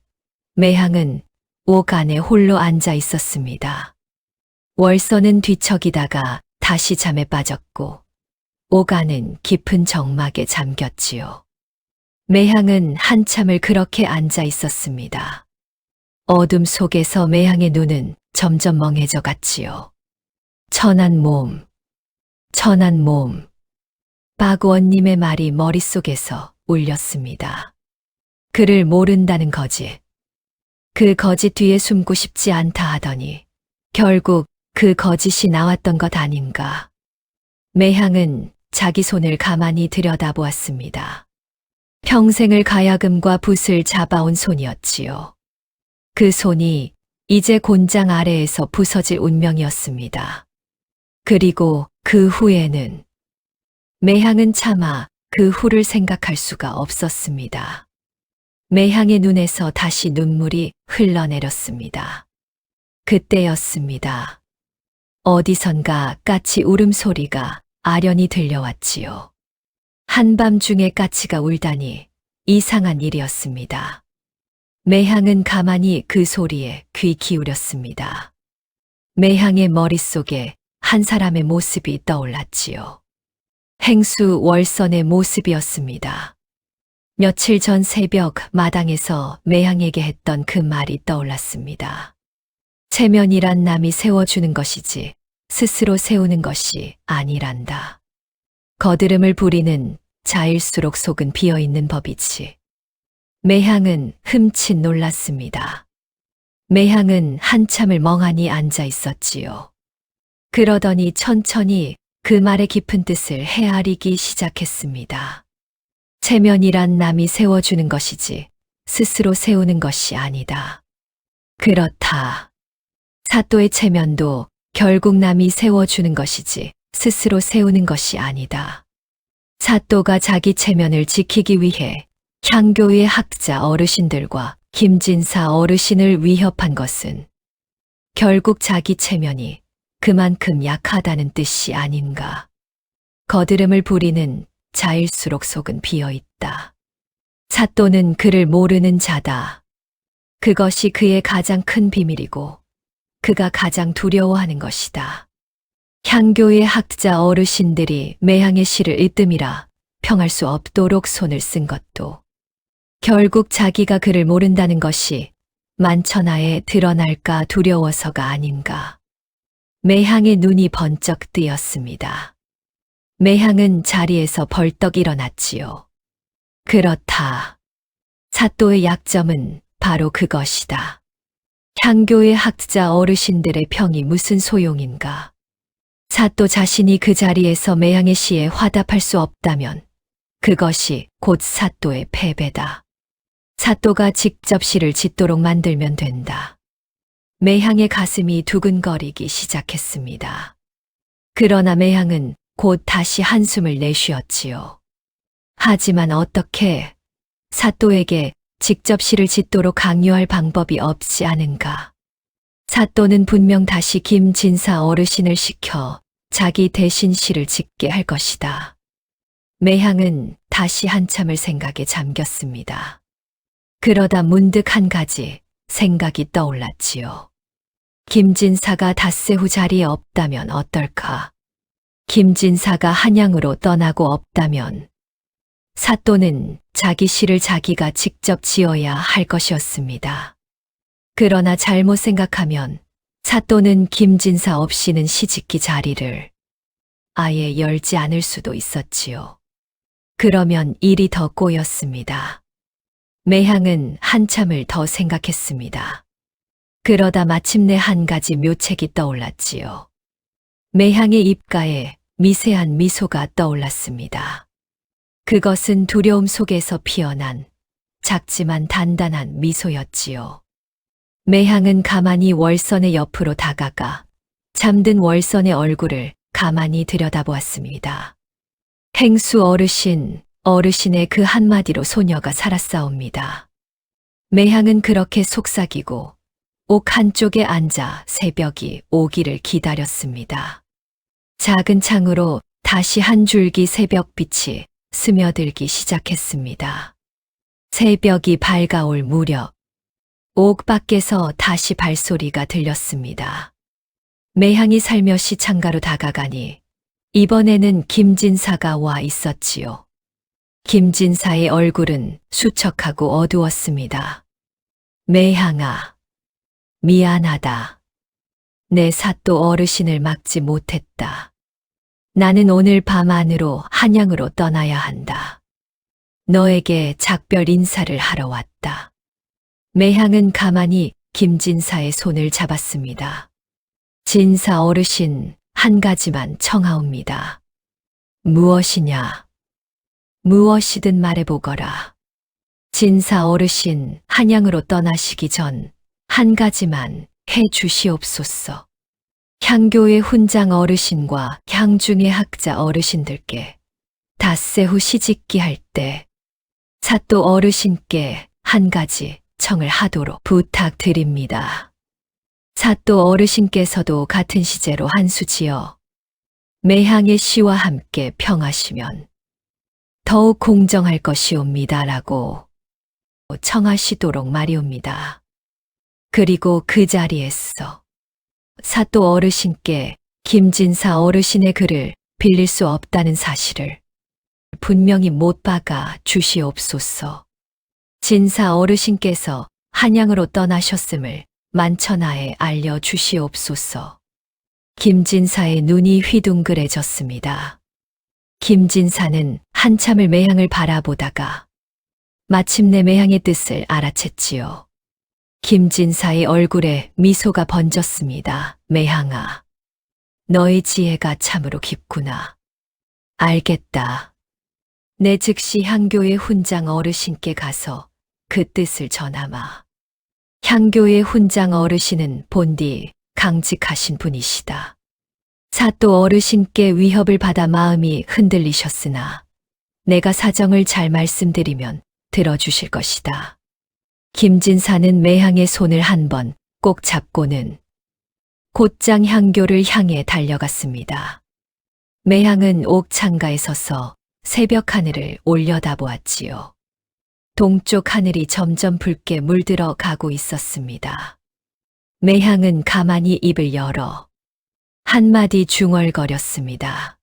S2: 매향은 옥 안에 홀로 앉아 있었습니다. 월선은 뒤척이다가 다시 잠에 빠졌고 옥 안은 깊은 정막에 잠겼지요. 매향은 한참을 그렇게 앉아 있었습니다. 어둠 속에서 매향의 눈은 점점 멍해져 갔지요. 천한 몸, 천한 몸. 박원님의 말이 머릿속에서 울렸습니다. 그를 모른다는 거짓. 그 거짓 뒤에 숨고 싶지 않다 하더니 결국 그 거짓이 나왔던 것 아닌가. 매향은 자기 손을 가만히 들여다보았습니다. 평생을 가야금과 붓을 잡아온 손이었지요. 그 손이 이제 곤장 아래에서 부서질 운명이었습니다. 그리고 그 후에는 매향은 차마 그 후를 생각할 수가 없었습니다. 매향의 눈에서 다시 눈물이 흘러내렸습니다. 그때였습니다. 어디선가 까치 울음소리가 아련히 들려왔지요. 한밤중에 까치가 울다니 이상한 일이었습니다. 매향은 가만히 그 소리에 귀 기울였습니다. 매향의 머릿속에 한 사람의 모습이 떠올랐지요. 행수 월선의 모습이었습니다. 며칠 전 새벽 마당에서 매향에게 했던 그 말이 떠올랐습니다. 체면이란 남이 세워주는 것이지 스스로 세우는 것이 아니란다. 거드름을 부리는 자일수록 속은 비어있는 법이지. 매향은 흠칫 놀랐습니다. 매향은 한참을 멍하니 앉아 있었지요. 그러더니 천천히 그 말의 깊은 뜻을 헤아리기 시작했습니다. 체면이란 남이 세워주는 것이지 스스로 세우는 것이 아니다. 그렇다. 사또의 체면도 결국 남이 세워주는 것이지 스스로 세우는 것이 아니다. 사또가 자기 체면을 지키기 위해 향교의 학자 어르신들과 김진사 어르신을 위협한 것은 결국 자기 체면이 그만큼 약하다는 뜻이 아닌가. 거드름을 부리는 자일수록 속은 비어있다. 사또는 그를 모르는 자다. 그것이 그의 가장 큰 비밀이고 그가 가장 두려워하는 것이다. 향교의 학자 어르신들이 매향의 시를 으뜸이라 평할 수 없도록 손을 쓴 것도 결국 자기가 그를 모른다는 것이 만천하에 드러날까 두려워서가 아닌가. 매향의 눈이 번쩍 뜨였습니다. 매향은 자리에서 벌떡 일어났지요. 그렇다. 사또의 약점은 바로 그것이다. 향교의 학자 어르신들의 평이 무슨 소용인가. 사또 자신이 그 자리에서 매향의 시에 화답할 수 없다면 그것이 곧 사또의 패배다. 사또가 직접 시를 짓도록 만들면 된다. 매향의 가슴이 두근거리기 시작했습니다. 그러나 매향은 곧 다시 한숨을 내쉬었지요. 하지만 어떻게 사또에게 직접 시를 짓도록 강요할 방법이 없지 않은가. 사또는 분명 다시 김진사 어르신을 시켜 자기 대신 시를 짓게 할 것이다. 매향은 다시 한참을 생각에 잠겼습니다. 그러다 문득 한 가지 생각이 떠올랐지요. 김진사가 닷새 후 자리에 없다면 어떨까? 김진사가 한양으로 떠나고 없다면 사또는 자기 시를 자기가 직접 지어야 할 것이었습니다. 그러나 잘못 생각하면 사또는 김진사 없이는 시짓기 자리를 아예 열지 않을 수도 있었지요. 그러면 일이 더 꼬였습니다. 매향은 한참을 더 생각했습니다. 그러다 마침내 한 가지 묘책이 떠올랐지요. 매향의 입가에 미세한 미소가 떠올랐습니다. 그것은 두려움 속에서 피어난 작지만 단단한 미소였지요. 매향은 가만히 월선의 옆으로 다가가 잠든 월선의 얼굴을 가만히 들여다보았습니다. 행수 어르신의 그 한마디로 소녀가 살았사옵니다. 매향은 그렇게 속삭이고 옥 한쪽에 앉아 새벽이 오기를 기다렸습니다. 작은 창으로 다시 한 줄기 새벽빛이 스며들기 시작했습니다. 새벽이 밝아올 무렵 옥 밖에서 다시 발소리가 들렸습니다. 매향이 살며시 창가로 다가가니 이번에는 김진사가 와 있었지요. 김진사의 얼굴은 수척하고 어두웠습니다. 매향아, 미안하다. 내 사또 어르신을 막지 못했다. 나는 오늘 밤 안으로 한양으로 떠나야 한다. 너에게 작별 인사를 하러 왔다. 매향은 가만히 김진사의 손을 잡았습니다. 진사 어르신, 한 가지만 청하옵니다. 무엇이냐? 무엇이든 말해보거라. 진사 어르신, 한양으로 떠나시기 전 한 가지만 해 주시옵소서. 향교의 훈장 어르신과 향중의 학자 어르신들께 닷새 후 시짓기 할 때 사또 어르신께 한 가지 청을 하도록 부탁드립니다. 사또 어르신께서도 같은 시제로 한 수 지어 매향의 시와 함께 평하시면 더욱 공정할 것이옵니다라고 청하시도록 말이옵니다. 그리고 그 자리에서 사또 어르신께 김진사 어르신의 글을 빌릴 수 없다는 사실을 분명히 못 박아 주시옵소서. 진사 어르신께서 한양으로 떠나셨음을 만천하에 알려 주시옵소서. 김진사의 눈이 휘둥그레졌습니다. 김진사는 한참을 매향을 바라보다가 마침내 매향의 뜻을 알아챘지요. 김진사의 얼굴에 미소가 번졌습니다. 매향아, 너의 지혜가 참으로 깊구나. 알겠다. 내 즉시 향교의 훈장 어르신께 가서 그 뜻을 전하마. 향교의 훈장 어르신은 본디 강직하신 분이시다. 사또 어르신께 위협을 받아 마음이 흔들리셨으나 내가 사정을 잘 말씀드리면 들어주실 것이다. 김진사는 매향의 손을 한 번 꼭 잡고는 곧장 향교를 향해 달려갔습니다. 매향은 옥창가에 서서 새벽 하늘을 올려다보았지요. 동쪽 하늘이 점점 붉게 물들어 가고 있었습니다. 매향은 가만히 입을 열어 한마디 중얼거렸습니다.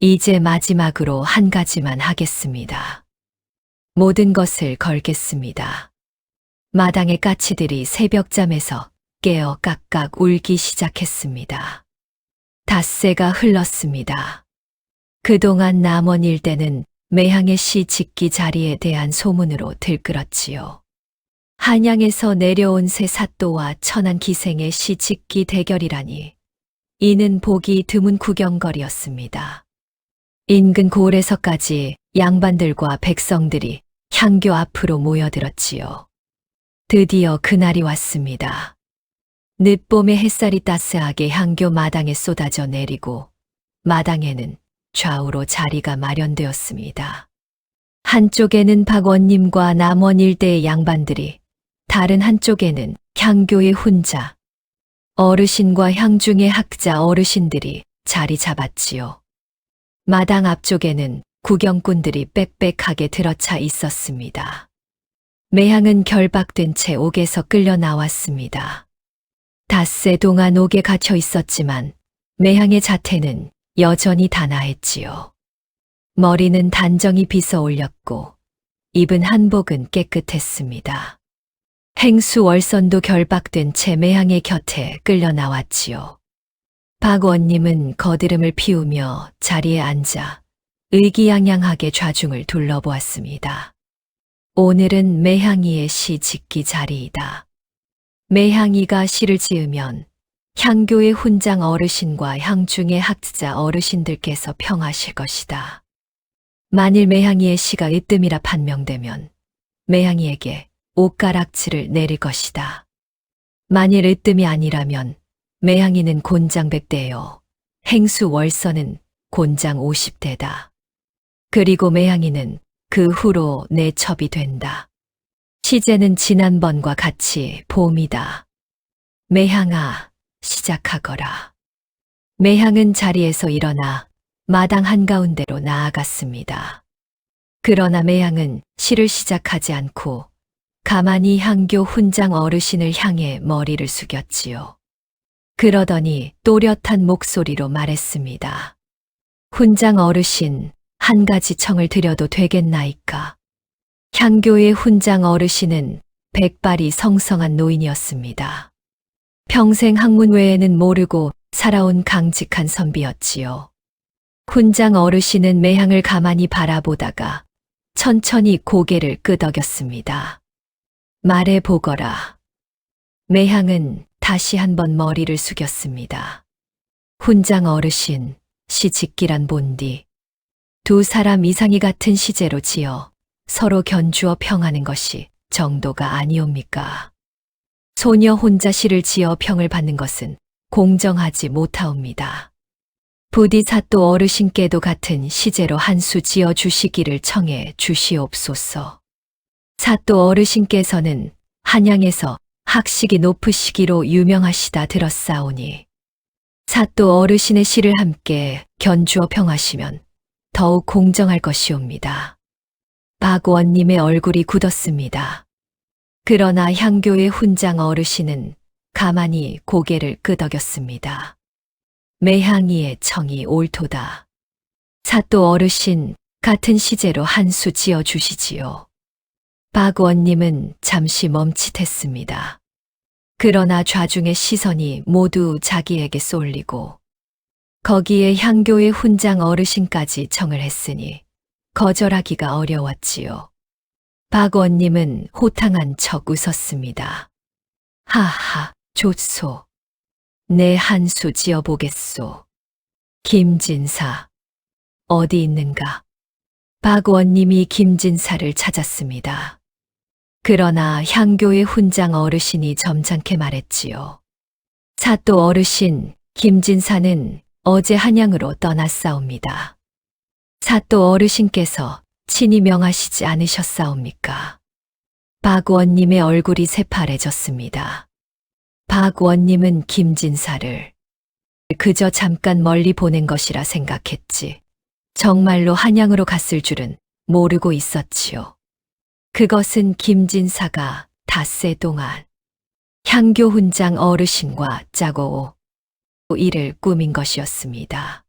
S2: 이제 마지막으로 한 가지만 하겠습니다. 모든 것을 걸겠습니다. 마당의 까치들이 새벽잠에서 깨어 깍깍 울기 시작했습니다. 닷새가 흘렀습니다. 그동안 남원 일대는 매향의 시 짓기 자리에 대한 소문으로 들끓었지요. 한양에서 내려온 새 사또와 천안 기생의 시 짓기 대결이라니 이는 보기 드문 구경거리였습니다. 인근 고을에서까지 양반들과 백성들이 향교 앞으로 모여들었지요. 드디어 그날이 왔습니다. 늦봄의 햇살이 따스하게 향교 마당에 쏟아져 내리고 마당에는 좌우로 자리가 마련되었습니다. 한쪽에는 박원님과 남원 일대의 양반들이, 다른 한쪽에는 향교의 훈자, 어르신과 향중의 학자 어르신들이 자리 잡았지요. 마당 앞쪽에는 구경꾼들이 빽빽하게 들어차 있었습니다. 매향은 결박된 채 옥에서 끌려 나왔습니다. 닷새 동안 옥에 갇혀 있었지만 매향의 자태는 여전히 단아했지요. 머리는 단정히 빗어 올렸고 입은 한복은 깨끗했습니다. 행수 월선도 결박된 채 매향의 곁에 끌려 나왔지요. 박원님은 거드름을 피우며 자리에 앉아 의기양양하게 좌중을 둘러보았습니다. 오늘은 매향이의 시 짓기 자리이다. 매향이가 시를 지으면 향교의 훈장 어르신과 향중의 학자 어르신들께서 평하실 것이다. 만일 매향이의 시가 으뜸이라 판명되면 매향이에게 옷가락지를 내릴 것이다. 만일 으뜸이 아니라면 매향이는 곤장 100대요. 행수 월선은 곤장 50대다. 그리고 매향이는 그 후로 내 첩이 된다. 시제는 지난번과 같이 봄이다. 매향아, 시작하거라. 매향은 자리에서 일어나 마당 한가운데로 나아갔습니다. 그러나 매향은 시를 시작하지 않고 가만히 향교 훈장 어르신을 향해 머리를 숙였지요. 그러더니 또렷한 목소리로 말했습니다. 훈장 어르신, 한 가지 청을 드려도 되겠나이까? 향교의 훈장 어르신은 백발이 성성한 노인이었습니다. 평생 학문 외에는 모르고 살아온 강직한 선비였지요. 훈장 어르신은 매향을 가만히 바라보다가 천천히 고개를 끄덕였습니다. 말해보거라. 매향은 다시 한번 머리를 숙였습니다. 훈장 어르신, 시 짓기란 본디. 두 사람 이상이 같은 시제로 지어 서로 견주어 평하는 것이 정도가 아니옵니까? 소녀 혼자 시를 지어 평을 받는 것은 공정하지 못하옵니다. 부디 사또 어르신께도 같은 시제로 한 수 지어 주시기를 청해 주시옵소서. 사또 어르신께서는 한양에서 학식이 높으시기로 유명하시다 들었사오니 사또 어르신의 시를 함께 견주어 평하시면 더욱 공정할 것이옵니다. 박원님의 얼굴이 굳었습니다. 그러나 향교의 훈장 어르신은 가만히 고개를 끄덕였습니다. 매향이의 청이 옳도다. 사또 어르신, 같은 시제로 한 수 지어 주시지요. 박원님은 잠시 멈칫했습니다. 그러나 좌중의 시선이 모두 자기에게 쏠리고 거기에 향교의 훈장 어르신까지 청을 했으니 거절하기가 어려웠지요. 박 원님은 호탕한 척 웃었습니다. 하하, 좋소. 내 한 수 지어보겠소. 김진사, 어디 있는가? 박 원님이 김진사를 찾았습니다. 그러나 향교의 훈장 어르신이 점잖게 말했지요. 사또 어르신, 김진사는 어제 한양으로 떠났사옵니다. 사또 어르신께서 친히 명하시지 않으셨사옵니까? 박 원님의 얼굴이 새파래졌습니다. 박 원님은 김진사를 그저 잠깐 멀리 보낸 것이라 생각했지. 정말로 한양으로 갔을 줄은 모르고 있었지요. 그것은 김진사가 닷새 동안 향교 훈장 어르신과 짜고 이를 꾸민 것이었습니다.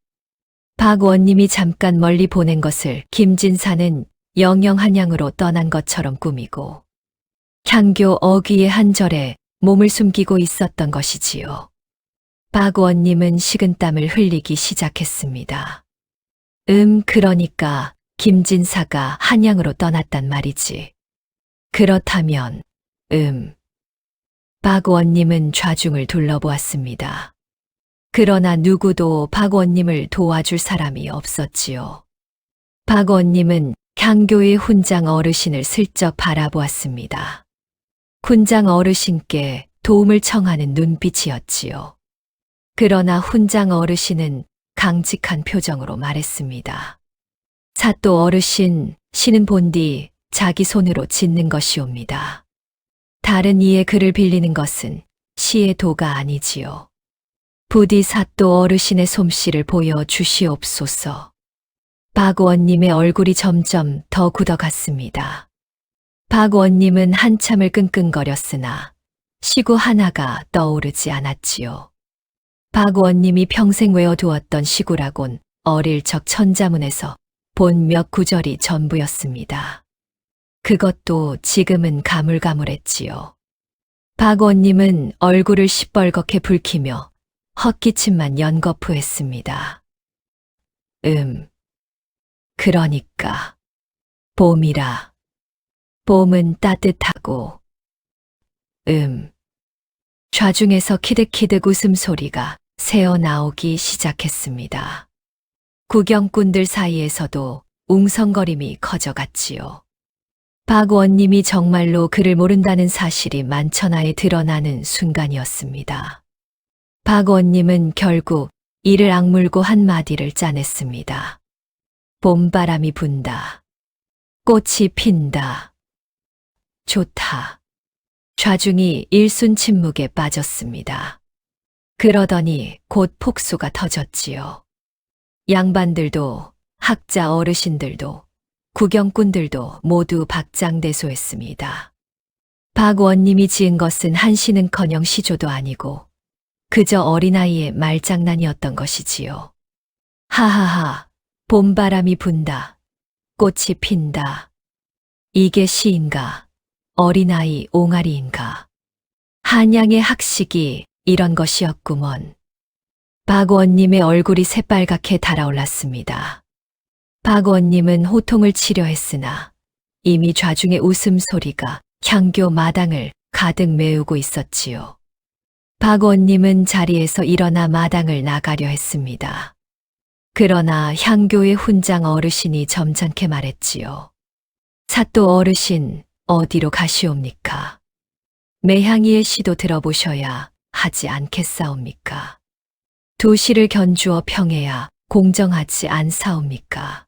S2: 박 원님이 잠깐 멀리 보낸 것을 김진사는 영영 한양으로 떠난 것처럼 꾸미고 향교 어귀의 한 절에 몸을 숨기고 있었던 것이지요. 박 원님은 식은땀을 흘리기 시작했습니다. 그러니까 김진사가 한양으로 떠났단 말이지. 그렇다면, 박 원님은 좌중을 둘러보았습니다. 그러나 누구도 박 원님을 도와줄 사람이 없었지요. 박 원님은 향교의 훈장 어르신을 슬쩍 바라보았습니다. 훈장 어르신께 도움을 청하는 눈빛이었지요. 그러나 훈장 어르신은 강직한 표정으로 말했습니다. 사또 어르신, 시는 본디 자기 손으로 짓는 것이옵니다. 다른 이의 글을 빌리는 것은 시의 도가 아니지요. 부디 사또 어르신의 솜씨를 보여주시옵소서. 박 원님의 얼굴이 점점 더 굳어갔습니다. 박 원님은 한참을 끙끙거렸으나 시구 하나가 떠오르지 않았지요. 박 원님이 평생 외워두었던 시구라곤 어릴 적 천자문에서 본 몇 구절이 전부였습니다. 그것도 지금은 가물가물했지요. 박 원님은 얼굴을 시뻘겋게 붉히며 헛기침만 연거푸했습니다. 그러니까 봄이라. 봄은 따뜻하고 좌중에서 키득키득 웃음소리가 새어나오기 시작했습니다. 구경꾼들 사이에서도 웅성거림이 커져갔지요. 박 원님이 정말로 그를 모른다는 사실이 만천하에 드러나는 순간이었습니다. 박 원님은 결국 이를 악물고 한마디를 짜냈습니다. 봄바람이 분다. 꽃이 핀다. 좋다. 좌중이 일순 침묵에 빠졌습니다. 그러더니 곧 폭소가 터졌지요. 양반들도, 학자 어르신들도, 구경꾼들도 모두 박장대소했습니다. 박 원님이 지은 것은 한시는커녕 시조도 아니고 그저 어린아이의 말장난이었던 것이지요. 하하하, 봄바람이 분다. 꽃이 핀다. 이게 시인가? 어린아이 옹알이인가? 한양의 학식이 이런 것이었구먼. 박 원님의 얼굴이 새빨갛게 달아올랐습니다. 박 원님은 호통을 치려 했으나 이미 좌중의 웃음소리가 향교 마당을 가득 메우고 있었지요. 박 원님은 자리에서 일어나 마당을 나가려 했습니다. 그러나 향교의 훈장 어르신이 점잖게 말했지요. 사또 어르신, 어디로 가시옵니까? 매향이의 시도 들어보셔야 하지 않겠사옵니까? 두 시를 견주어 평해야 공정하지 않사옵니까?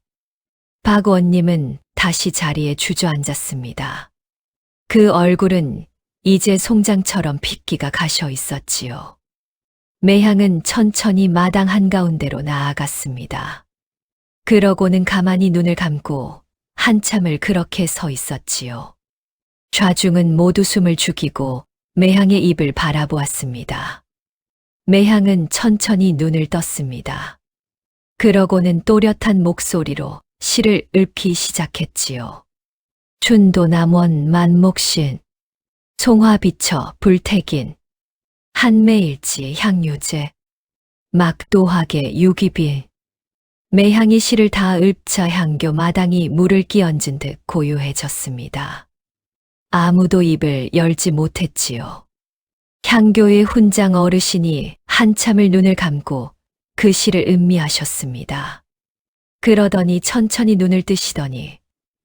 S2: 박 원님은 다시 자리에 주저앉았습니다. 그 얼굴은 이제 송장처럼 핏기가 가셔 있었지요. 매향은 천천히 마당 한가운데로 나아갔습니다. 그러고는 가만히 눈을 감고 한참을 그렇게 서 있었지요. 좌중은 모두 숨을 죽이고 매향의 입을 바라보았습니다. 매향은 천천히 눈을 떴습니다. 그러고는 또렷한 목소리로 시를 읊기 시작했지요. 춘도남원 만목신, 송화비처 불태긴, 한매일지 향유제, 막도하게 유기비. 매향이 실을 다 읊자 향교 마당이 물을 끼얹은 듯 고요해졌습니다. 아무도 입을 열지 못했지요. 향교의 훈장 어르신이 한참을 눈을 감고 그 시를 음미하셨습니다. 그러더니 천천히 눈을 뜨시더니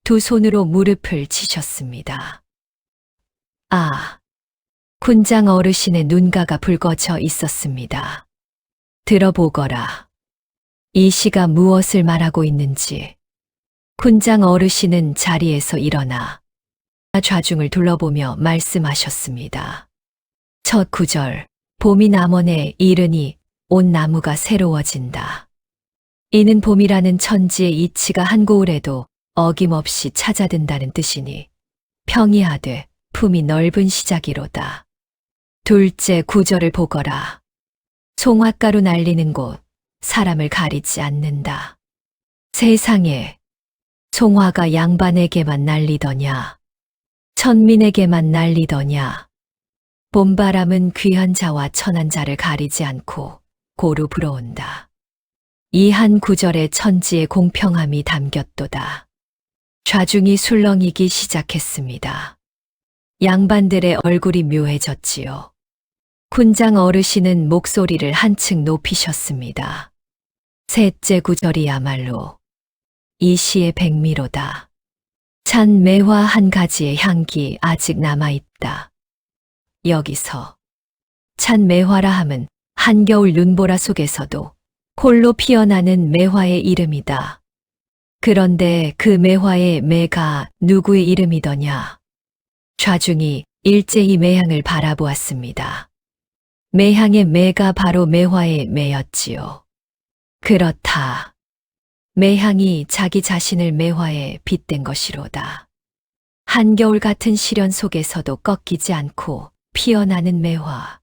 S2: 두 손으로 무릎을 치셨습니다. 아, 훈장 어르신의 눈가가 붉어져 있었습니다. 들어보거라. 이 시가 무엇을 말하고 있는지. 훈장 어르신은 자리에서 일어나 좌중을 둘러보며 말씀하셨습니다. 첫 구절, 봄이 남원에 이르니 온 나무가 새로워진다. 이는 봄이라는 천지의 이치가 한 고을에도 어김없이 찾아든다는 뜻이니 평이하되 품이 넓은 시작이로다. 둘째 구절을 보거라. 송화가루 날리는 곳, 사람을 가리지 않는다. 세상에 송화가 양반에게만 날리더냐, 천민에게만 날리더냐. 봄바람은 귀한 자와 천한 자를 가리지 않고 고루 불어온다. 이 한 구절에 천지의 공평함이 담겼도다. 좌중이 술렁이기 시작했습니다. 양반들의 얼굴이 묘해졌지요. 훈장 어르신은 목소리를 한층 높이셨습니다. 셋째 구절이야말로 이 시의 백미로다. 찬 매화 한 가지의 향기 아직 남아있다. 여기서 찬 매화라 함은 한겨울 눈보라 속에서도 홀로 피어나는 매화의 이름이다. 그런데 그 매화의 매가 누구의 이름이더냐? 좌중이 일제히 매향을 바라보았습니다. 매향의 매가 바로 매화의 매였지요. 그렇다. 매향이 자기 자신을 매화에 빗댄 것이로다. 한겨울 같은 시련 속에서도 꺾이지 않고 피어나는 매화.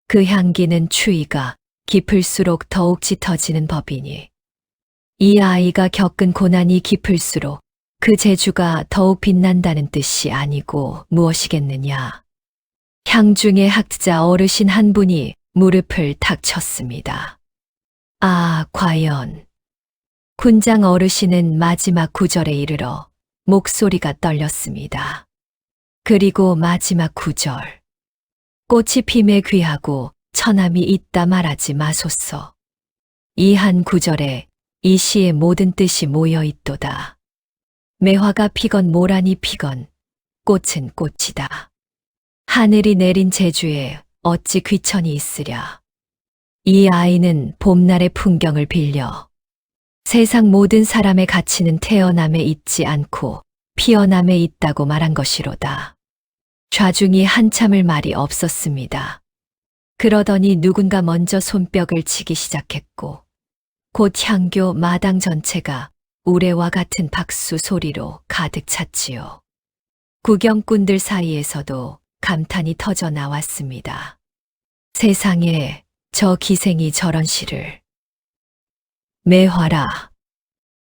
S2: 그 향기는 추위가 깊을수록 더욱 짙어지는 법이니 이 아이가 겪은 고난이 깊을수록 그 재주가 더욱 빛난다는 뜻이 아니고 무엇이겠느냐. 향중의 학자 어르신 한 분이 무릎을 탁 쳤습니다. 아, 과연. 훈장 어르신은 마지막 구절에 이르러 목소리가 떨렸습니다. 그리고 마지막 구절. 꽃이 핌에 귀하고 처남이 있다 말하지 마소서. 이 한 구절에 이 시의 모든 뜻이 모여 있도다. 매화가 피건 모란이 피건 꽃은 꽃이다. 하늘이 내린 제주에 어찌 귀천이 있으랴. 이 아이는 봄날의 풍경을 빌려 세상 모든 사람의 가치는 태어남에 있지 않고 피어남에 있다고 말한 것이로다. 좌중이 한참을 말이 없었습니다. 그러더니 누군가 먼저 손뼉을 치기 시작했고 곧 향교 마당 전체가 우레와 같은 박수 소리로 가득 찼지요. 구경꾼들 사이에서도 감탄이 터져 나왔습니다. 세상에 저 기생이 저런 시를. 매화라.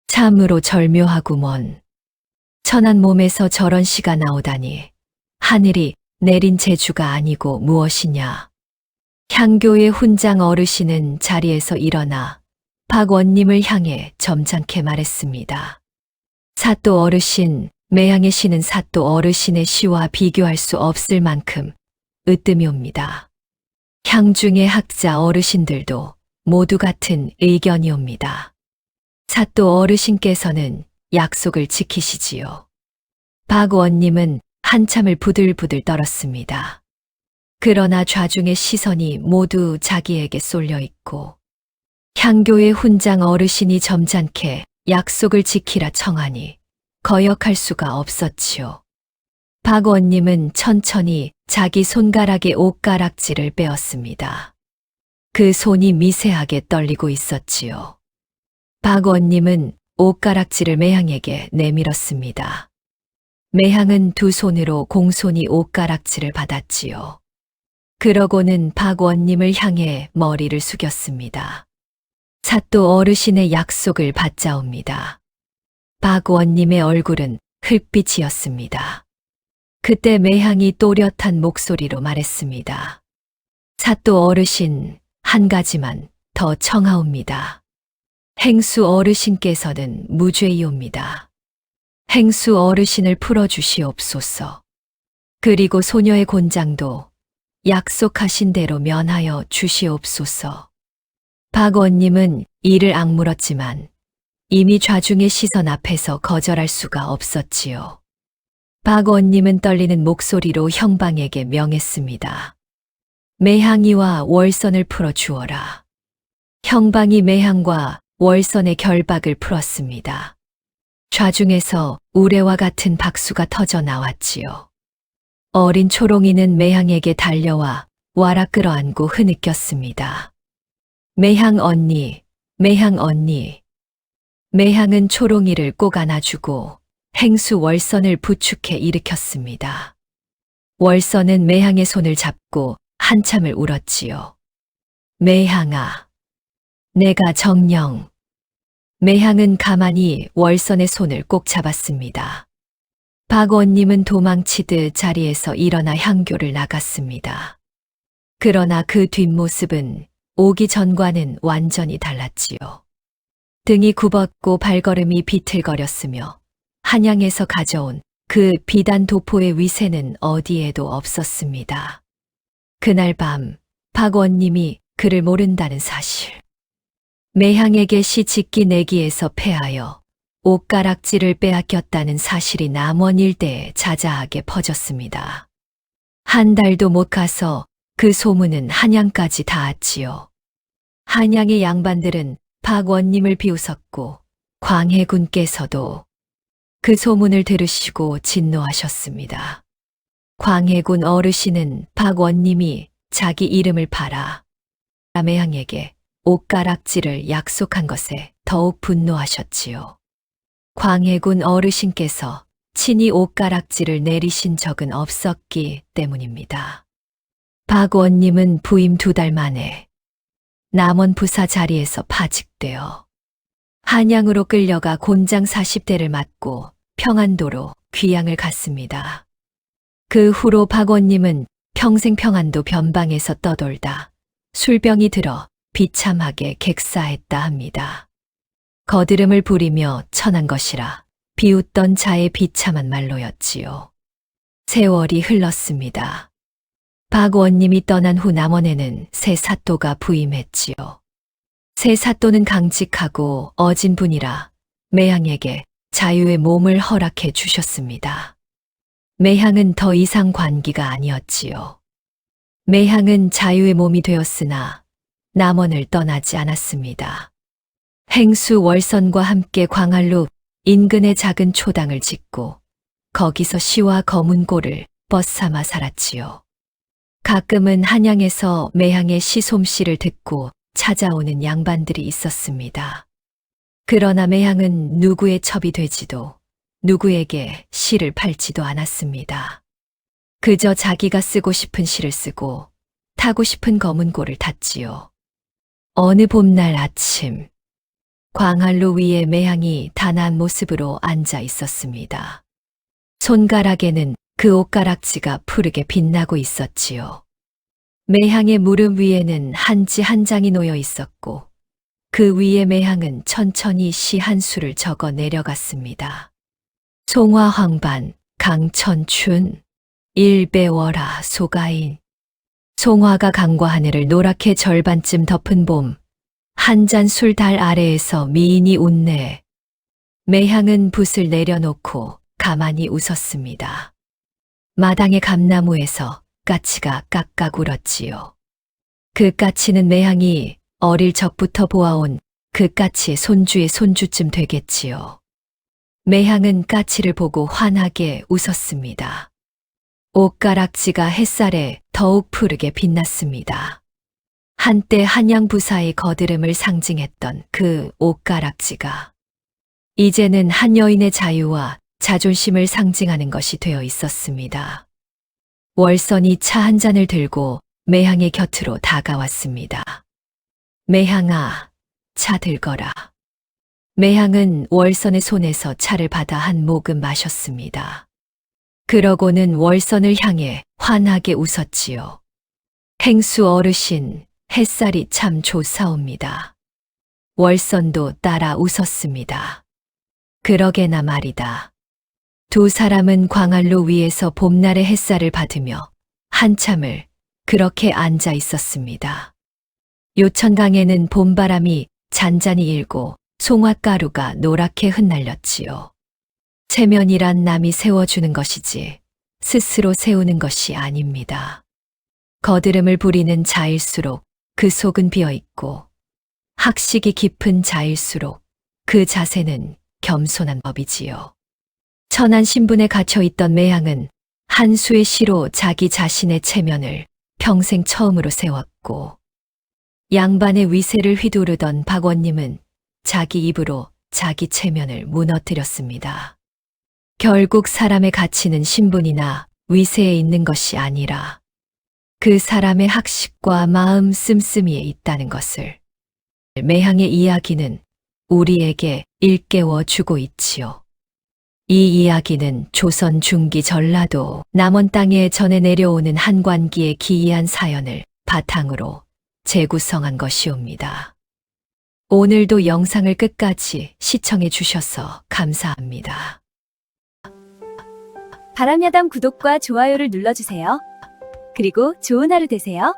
S2: 참으로 절묘하구먼. 천한 몸에서 저런 시가 나오다니 하늘이 내린 재주가 아니고 무엇이냐. 향교의 훈장 어르신은 자리에서 일어나 박원님을 향해 점잖게 말했습니다. 사또 어르신, 매향의 시는 사또 어르신의 시와 비교할 수 없을 만큼 으뜸이옵니다. 향중의 학자 어르신들도 모두 같은 의견이옵니다. 사또 어르신께서는 약속을 지키시지요. 박원님은 한참을 부들부들 떨었습니다. 그러나 좌중의 시선이 모두 자기에게 쏠려 있고 향교의 훈장 어르신이 점잖게 약속을 지키라 청하니 거역할 수가 없었지요. 박원님은 천천히 자기 손가락의 옷가락질을 빼었습니다. 그 손이 미세하게 떨리고 있었지요. 박원님은 옷가락질을 매향에게 내밀었습니다. 매향은 두 손으로 공손히 옷가락질을 받았지요. 그러고는 박원님을 향해 머리를 숙였습니다. 사또 어르신의 약속을 받자옵니다. 박원님의 얼굴은 흙빛이었습니다. 그때 매향이 또렷한 목소리로 말했습니다. 사또 어르신, 한 가지만 더 청하옵니다. 행수 어르신께서는 무죄이옵니다. 행수 어르신을 풀어주시옵소서. 그리고 소녀의 곤장도 약속하신 대로 면하여 주시옵소서. 박원님은 이를 악물었지만 이미 좌중의 시선 앞에서 거절할 수가 없었지요. 박원님은 떨리는 목소리로 형방에게 명했습니다. 매향이와 월선을 풀어주어라. 형방이 매향과 월선의 결박을 풀었습니다. 좌중에서 우레와 같은 박수가 터져 나왔지요. 어린 초롱이는 매향에게 달려와 와라 끌어안고 흐느꼈습니다. 매향 언니, 매향 언니. 매향은 초롱이를 꼭 안아주고 행수 월선을 부축해 일으켰습니다. 월선은 매향의 손을 잡고 한참을 울었지요. 매향아, 내가 정녕. 매향은 가만히 월선의 손을 꼭 잡았습니다. 박원님은 도망치듯 자리에서 일어나 향교를 나갔습니다. 그러나 그 뒷모습은 오기 전과는 완전히 달랐지요. 등이 굽었고 발걸음이 비틀거렸으며 한양에서 가져온 그 비단 도포의 위세는 어디에도 없었습니다. 그날 밤 박원님이 그를 모른다는 사실. 매향에게 시 짓기 내기에서 패하여 옷가락지를 빼앗겼다는 사실이 남원 일대에 자자하게 퍼졌습니다. 한 달도 못 가서 그 소문은 한양까지 닿았지요. 한양의 양반들은 박원님을 비웃었고 광해군께서도 그 소문을 들으시고 진노하셨습니다. 광해군 어르신은 박원님이 자기 이름을 팔아 매향에게 옷가락지를 약속한 것에 더욱 분노하셨지요. 광해군 어르신께서 친히 옷가락지를 내리신 적은 없었기 때문입니다. 박원님은 부임 2달 만에 남원 부사 자리에서 파직되어 한양으로 끌려가 곤장 40대를 맞고 평안도로 귀양을 갔습니다. 그 후로 박원님은 평생 평안도 변방에서 떠돌다 술병이 들어 비참하게 객사했다 합니다. 거드름을 부리며 천한 것이라 비웃던 자의 비참한 말로였지요. 세월이 흘렀습니다. 박원님이 떠난 후 남원에는 새 사또가 부임했지요. 새 사또는 강직하고 어진 분이라 매향에게 자유의 몸을 허락해 주셨습니다. 매향은 더 이상 관기가 아니었지요. 매향은 자유의 몸이 되었으나 남원을 떠나지 않았습니다. 행수 월선과 함께 광활루 인근의 작은 초당을 짓고 거기서 시와 거문고를 벗삼아 살았지요. 가끔은 한양에서 매향의 시 솜씨를 듣고 찾아오는 양반들이 있었습니다. 그러나 매향은 누구의 첩이 되지도 누구에게 시를 팔지도 않았습니다. 그저 자기가 쓰고 싶은 시를 쓰고 타고 싶은 거문고를 탔지요. 어느 봄날 아침, 광활루 위에 매향이 단아한 모습으로 앉아 있었습니다. 손가락에는 그 옷가락지가 푸르게 빛나고 있었지요. 매향의 무릎 위에는 한지 한 장이 놓여 있었고 그 위에 매향은 천천히 시 한 수를 적어 내려갔습니다. 송화황반, 강천춘, 일배워라 소가인. 송화가 강과 하늘을 노랗게 절반쯤 덮은 봄, 한 잔 술 달 아래에서 미인이 웃네. 매향은 붓을 내려놓고 가만히 웃었습니다. 마당의 감나무에서 까치가 깍깍 울었지요. 그 까치는 매향이 어릴 적부터 보아온 그 까치의 손주의 손주쯤 되겠지요. 매향은 까치를 보고 환하게 웃었습니다. 옷가락지가 햇살에 더욱 푸르게 빛났습니다. 한때 한양 부사의 거드름을 상징했던 그 옷가락지가 이제는 한 여인의 자유와 자존심을 상징하는 것이 되어 있었습니다. 월선이 차 한 잔을 들고 매향의 곁으로 다가왔습니다. 매향아, 차 들거라. 매향은 월선의 손에서 차를 받아 한 모금 마셨습니다. 그러고는 월선을 향해 환하게 웃었지요. 행수 어르신, 햇살이 참 좋사옵니다. 월선도 따라 웃었습니다. 그러게나 말이다. 두 사람은 광안로 위에서 봄날의 햇살을 받으며 한참을 그렇게 앉아 있었습니다. 요천강에는 봄바람이 잔잔히 일고 송화가루가 노랗게 흩날렸지요. 체면이란 남이 세워주는 것이지 스스로 세우는 것이 아닙니다. 거드름을 부리는 자일수록 그 속은 비어있고 학식이 깊은 자일수록 그 자세는 겸손한 법이지요. 천한 신분에 갇혀있던 매향은 한 수의 시로 자기 자신의 체면을 평생 처음으로 세웠고 양반의 위세를 휘두르던 박원님은 자기 입으로 자기 체면을 무너뜨렸습니다. 결국 사람의 가치는 신분이나 위세에 있는 것이 아니라 그 사람의 학식과 마음 씀씀이에 있다는 것을 매향의 이야기는 우리에게 일깨워 주고 있지요. 이 이야기는 조선 중기 전라도 남원 땅에 전해 내려오는 한관기의 기이한 사연을 바탕으로 재구성한 것이옵니다. 오늘도 영상을 끝까지 시청해 주셔서 감사합니다.
S3: 바람야담 구독과 좋아요를 눌러주세요. 그리고 좋은 하루 되세요.